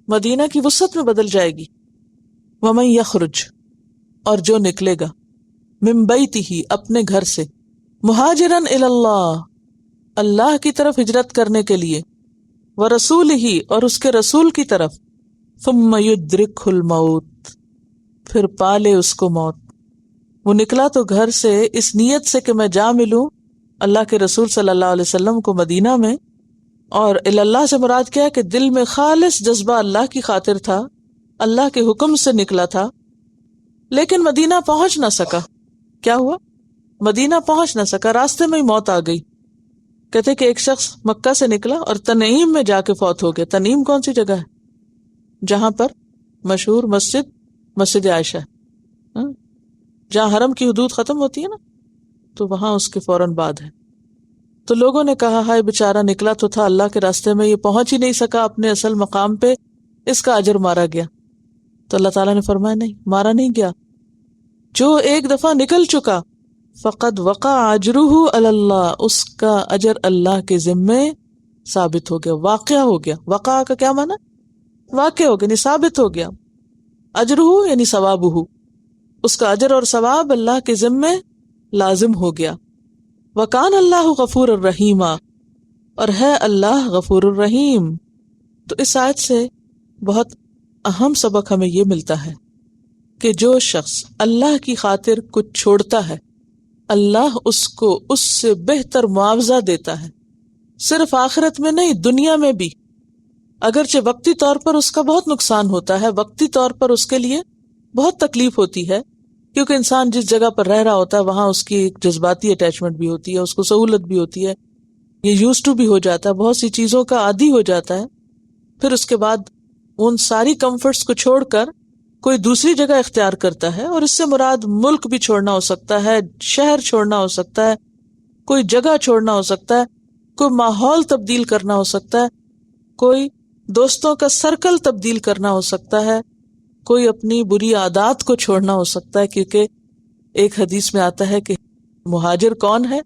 مدینہ کی وسعت میں بدل جائے گی۔ ومن یخرج، اور جو نکلے گا، من بیتہ، اپنے گھر سے، مہاجرن الی اللہ، اللہ کی طرف ہجرت کرنے کے لیے، ورسولہ، اور اس کے رسول کی طرف، ثم یدرکہ الموت، پھر پالے اس کو موت۔ وہ نکلا تو گھر سے اس نیت سے کہ میں جا ملوں اللہ کے رسول صلی اللہ علیہ وسلم کو مدینہ میں، اور اللہ سے مراد کیا ہے کہ دل میں خالص جذبہ اللہ کی خاطر تھا، اللہ کے حکم سے نکلا تھا، لیکن مدینہ پہنچ نہ سکا۔ کیا ہوا؟ مدینہ پہنچ نہ سکا، راستے میں ہی موت آ گئی۔ کہتے کہ ایک شخص مکہ سے نکلا اور تنعیم میں جا کے فوت ہو گیا۔ تنعیم کون سی جگہ ہے؟ جہاں پر مشہور مسجد عائشہ ہے، جہاں حرم کی حدود ختم ہوتی ہے نا، تو وہاں اس کے فوراً بعد ہے۔ تو لوگوں نے کہا ہائے بیچارہ، نکلا تو تھا اللہ کے راستے میں، یہ پہنچ ہی نہیں سکا اپنے اصل مقام پہ، اس کا اجر مارا گیا۔ تو اللہ تعالیٰ نے فرمایا نہیں، مارا نہیں گیا، جو ایک دفعہ نکل چکا، فقد وقع اجرہ علی اللہ، اس کا اجر اللہ کے ذمے ثابت ہو گیا، واقع ہو گیا۔ وقع کا کیا معنی؟ واقع ہو گیا، یعنی ثابت ہو گیا۔ اجرہ یعنی ثوابہ، اس کا اجر اور ثواب اللہ کے ذمے لازم ہو گیا۔ وکان اللہ غفور الرحیم، اور ہے اللہ غفور الرحیم۔ تو اس آیت سے بہت اہم سبق ہمیں یہ ملتا ہے کہ جو شخص اللہ کی خاطر کچھ چھوڑتا ہے اللہ اس کو اس سے بہتر معاوضہ دیتا ہے، صرف آخرت میں نہیں، دنیا میں بھی۔ اگرچہ وقتی طور پر اس کا بہت نقصان ہوتا ہے، وقتی طور پر اس کے لیے بہت تکلیف ہوتی ہے، کیونکہ انسان جس جگہ پر رہ رہا ہوتا ہے وہاں اس کی ایک جذباتی اٹیچمنٹ بھی ہوتی ہے، اس کو سہولت بھی ہوتی ہے، یہ یوزڈ ٹو بھی ہو جاتا ہے، بہت سی چیزوں کا عادی ہو جاتا ہے۔ پھر اس کے بعد ان ساری کمفرٹس کو چھوڑ کر کوئی دوسری جگہ اختیار کرتا ہے، اور اس سے مراد ملک بھی چھوڑنا ہو سکتا ہے، شہر چھوڑنا ہو سکتا ہے، کوئی جگہ چھوڑنا ہو سکتا ہے، کوئی ماحول تبدیل کرنا ہو سکتا ہے، کوئی دوستوں کا سرکل تبدیل کرنا ہو سکتا ہے، کوئی اپنی بری عادات کو چھوڑنا ہو سکتا ہے، کیونکہ ایک حدیث میں آتا ہے کہ مہاجر کون ہے؟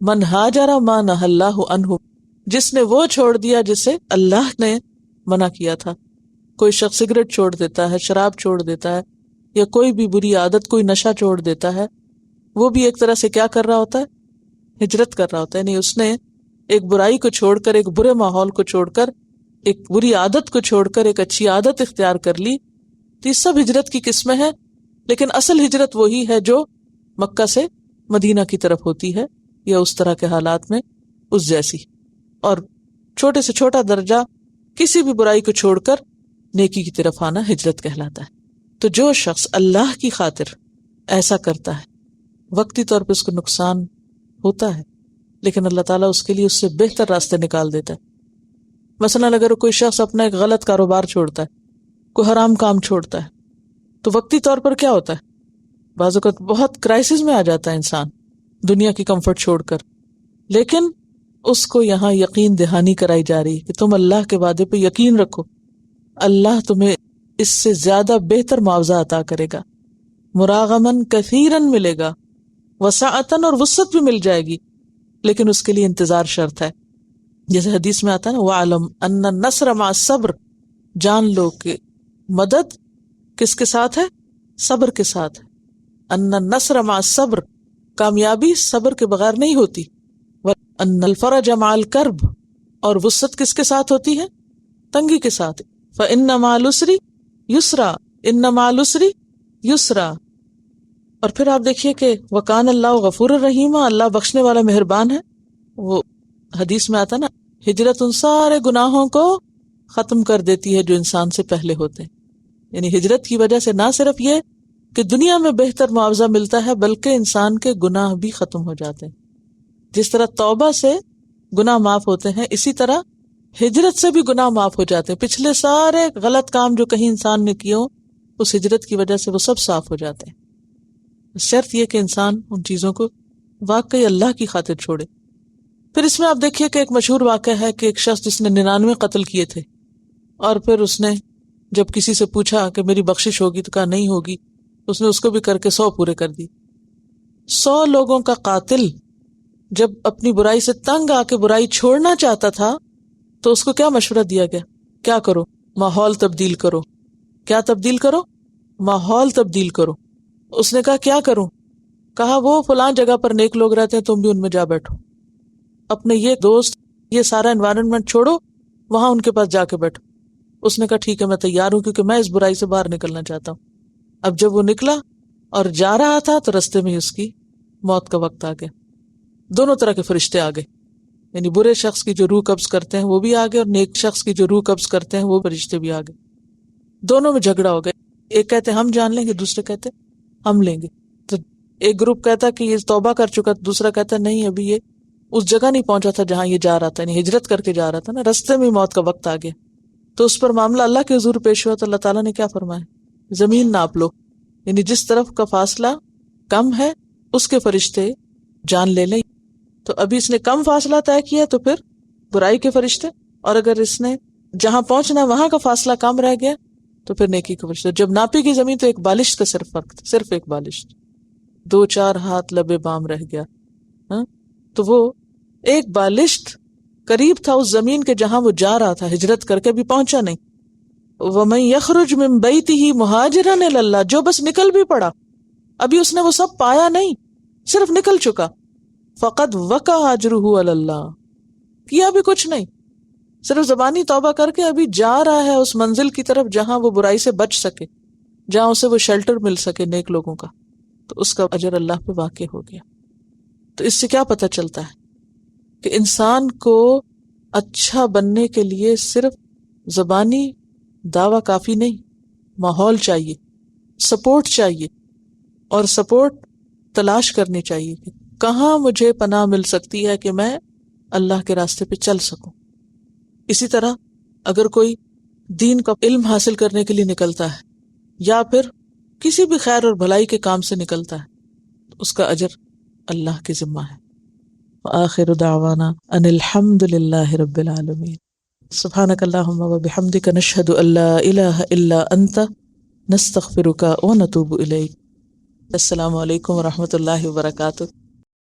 من ہاجر ما نہی اللہ عنہ، جس نے وہ چھوڑ دیا جسے اللہ نے منع کیا تھا۔ کوئی شخص سگریٹ چھوڑ دیتا ہے، شراب چھوڑ دیتا ہے، یا کوئی بھی بری عادت، کوئی نشہ چھوڑ دیتا ہے، وہ بھی ایک طرح سے کیا کر رہا ہوتا ہے؟ ہجرت کر رہا ہوتا ہے۔ یعنی اس نے ایک برائی کو چھوڑ کر، ایک برے ماحول کو چھوڑ کر، ایک بری عادت کو چھوڑ کر ایک اچھی عادت اختیار کر لی۔ تو یہ سب ہجرت کی قسمیں ہیں، لیکن اصل ہجرت وہی ہے جو مکہ سے مدینہ کی طرف ہوتی ہے، یا اس طرح کے حالات میں اس جیسی، اور چھوٹے سے چھوٹا درجہ کسی بھی برائی کو چھوڑ کر نیکی کی طرف آنا ہجرت کہلاتا ہے۔ تو جو شخص اللہ کی خاطر ایسا کرتا ہے، وقتی طور پہ اس کو نقصان ہوتا ہے، لیکن اللہ تعالیٰ اس کے لیے اس سے بہتر راستے نکال دیتا ہے۔ مثلاً اگر کوئی شخص اپنا ایک غلط کاروبار چھوڑتا ہے، کوئی حرام کام چھوڑتا ہے، تو وقتی طور پر کیا ہوتا ہے؟ بعض اوقات بہت کرائسس میں آ جاتا ہے انسان دنیا کی کمفرٹ چھوڑ کر، لیکن اس کو یہاں یقین دہانی کرائی جا رہی ہے کہ تم اللہ کے وعدے پہ یقین رکھو، اللہ تمہیں اس سے زیادہ بہتر معاوضہ عطا کرے گا، مراغمن کثیرن ملے گا، وسعتن اور وسعت بھی مل جائے گی، لیکن اس کے لیے انتظار شرط ہے۔ جیسے حدیث میں آتا ہے نا، وَعْلَمْ أَنَّ النَّصْرَ مَعَ الصَّبْرِ، جان لو کہ مدد کس کے ساتھ ہے؟ صبر کے ساتھ ہے۔ ان النصر مع الصبر، کامیابی صبر کے بغیر نہیں ہوتی۔ وان الفرج مع الکرب، اور وسعت کس کے ساتھ ہوتی ہے؟ تنگی کے ساتھ۔ فان مع العسر یسرا، ان مع العسر یسرا۔ اور پھر آپ دیکھیے کہ وکان اللہ غفور الرحیم، اللہ بخشنے والا مہربان ہے۔ وہ حدیث میں آتا نا، ہجرت ان سارے گناہوں کو ختم کر دیتی ہے جو انسان سے پہلے ہوتے ہیں۔ یعنی ہجرت کی وجہ سے نہ صرف یہ کہ دنیا میں بہتر معاوضہ ملتا ہے بلکہ انسان کے گناہ بھی ختم ہو جاتے ہیں. جس طرح توبہ سے گناہ معاف ہوتے ہیں اسی طرح ہجرت سے بھی گناہ معاف ہو جاتے ہیں. پچھلے سارے غلط کام جو کہیں انسان نے کیے ہوں اس ہجرت کی وجہ سے وہ سب صاف ہو جاتے ہیں. شرط یہ کہ انسان ان چیزوں کو واقعی اللہ کی خاطر چھوڑے. پھر اس میں آپ دیکھیے کہ ایک مشہور واقعہ ہے کہ ایک شخص جس نے 99 قتل کیے تھے اور پھر اس نے جب کسی سے پوچھا کہ میری بخشش ہوگی تو کہا نہیں ہوگی. اس نے اس کو بھی کر کے 100 پورے کر دی. 100 لوگوں کا قاتل جب اپنی برائی سے تنگ آ کے برائی چھوڑنا چاہتا تھا تو اس کو کیا مشورہ دیا گیا؟ کیا کرو؟ ماحول تبدیل کرو. کیا تبدیل کرو؟ ماحول تبدیل کرو. اس نے کہا کیا کروں؟ کہا وہ فلاں جگہ پر نیک لوگ رہتے ہیں تم بھی ان میں جا بیٹھو. اپنے یہ دوست یہ سارا انوائرمنٹ چھوڑو وہاں ان کے پاس جا کے بیٹھو. اس نے کہا ٹھیک ہے میں تیار ہوں کیونکہ میں اس برائی سے باہر نکلنا چاہتا ہوں. اب جب وہ نکلا اور جا رہا تھا تو رستے میں ہی اس کی موت کا وقت آ گیا. دونوں طرح کے فرشتے آ گئے, یعنی برے شخص کی جو روح قبض کرتے ہیں وہ بھی آ گئے اور نیک شخص کی جو روح قبض کرتے ہیں وہ فرشتے بھی آ گئے. دونوں میں جھگڑا ہو گیا. ایک کہتے ہم جان لیں گے, دوسرے کہتے ہم لیں گے. تو ایک گروپ کہتا کہ یہ توبہ کر چکا, دوسرا کہتا نہیں ابھی یہ اس جگہ نہیں پہنچا تھا جہاں یہ جا رہا تھا, یعنی ہجرت کر کے جا رہا تھا نا, رستے میں موت کا وقت آ گیا. تو اس پر معاملہ اللہ کے حضور پیش ہوا تو اللہ تعالیٰ نے کیا فرمایا؟ زمین ناپ لو, یعنی جس طرف کا فاصلہ کم ہے اس کے فرشتے جان لے لیں. تو ابھی اس نے کم فاصلہ طے کیا تو پھر برائی کے فرشتے, اور اگر اس نے جہاں پہنچنا وہاں کا فاصلہ کم رہ گیا تو پھر نیکی کے فرشتے. جب ناپی کی زمین تو ایک بالشت کا صرف فرق تھا, صرف ایک بالشت, 2-4 ہاتھ لبے بام رہ گیا. تو وہ ایک بالشت قریب تھا اس زمین کے جہاں وہ جا رہا تھا, ہجرت کر کے بھی پہنچا نہیں. وَمَن يَخْرُجْ مِن بَيْتِهِ مُهَاجِرًا إِلَى اللَّهِ, جو بس نکل بھی پڑا, ابھی اس نے وہ سب پایا نہیں, صرف نکل چکا. فَقَدْ وَقَعَ أَجْرُهُ عَلَى اللَّهِ, کیا بھی کچھ نہیں, صرف زبانی توبہ کر کے ابھی جا رہا ہے اس منزل کی طرف جہاں وہ برائی سے بچ سکے, جہاں اسے وہ شیلٹر مل سکے نیک لوگوں کا, تو اس کا اجر اللہ پہ واقع ہو گیا. تو اس سے کیا پتہ چلتا ہے کہ انسان کو اچھا بننے کے لیے صرف زبانی دعویٰ کافی نہیں, ماحول چاہیے, سپورٹ چاہیے, اور سپورٹ تلاش کرنی چاہیے کہ کہاں مجھے پناہ مل سکتی ہے کہ میں اللہ کے راستے پہ چل سکوں. اسی طرح اگر کوئی دین کا علم حاصل کرنے کے لیے نکلتا ہے یا پھر کسی بھی خیر اور بھلائی کے کام سے نکلتا ہے, اس کا اجر اللہ کے ذمہ ہے. وآخر دعوانا ان الحمد للہ رب العالمین. سبحانک اللہم وبحمدک نشہد ان لا الہ الا انت نستغفرک ونتوب الیک. السلام علیکم ورحمۃ اللہ وبرکاتہ.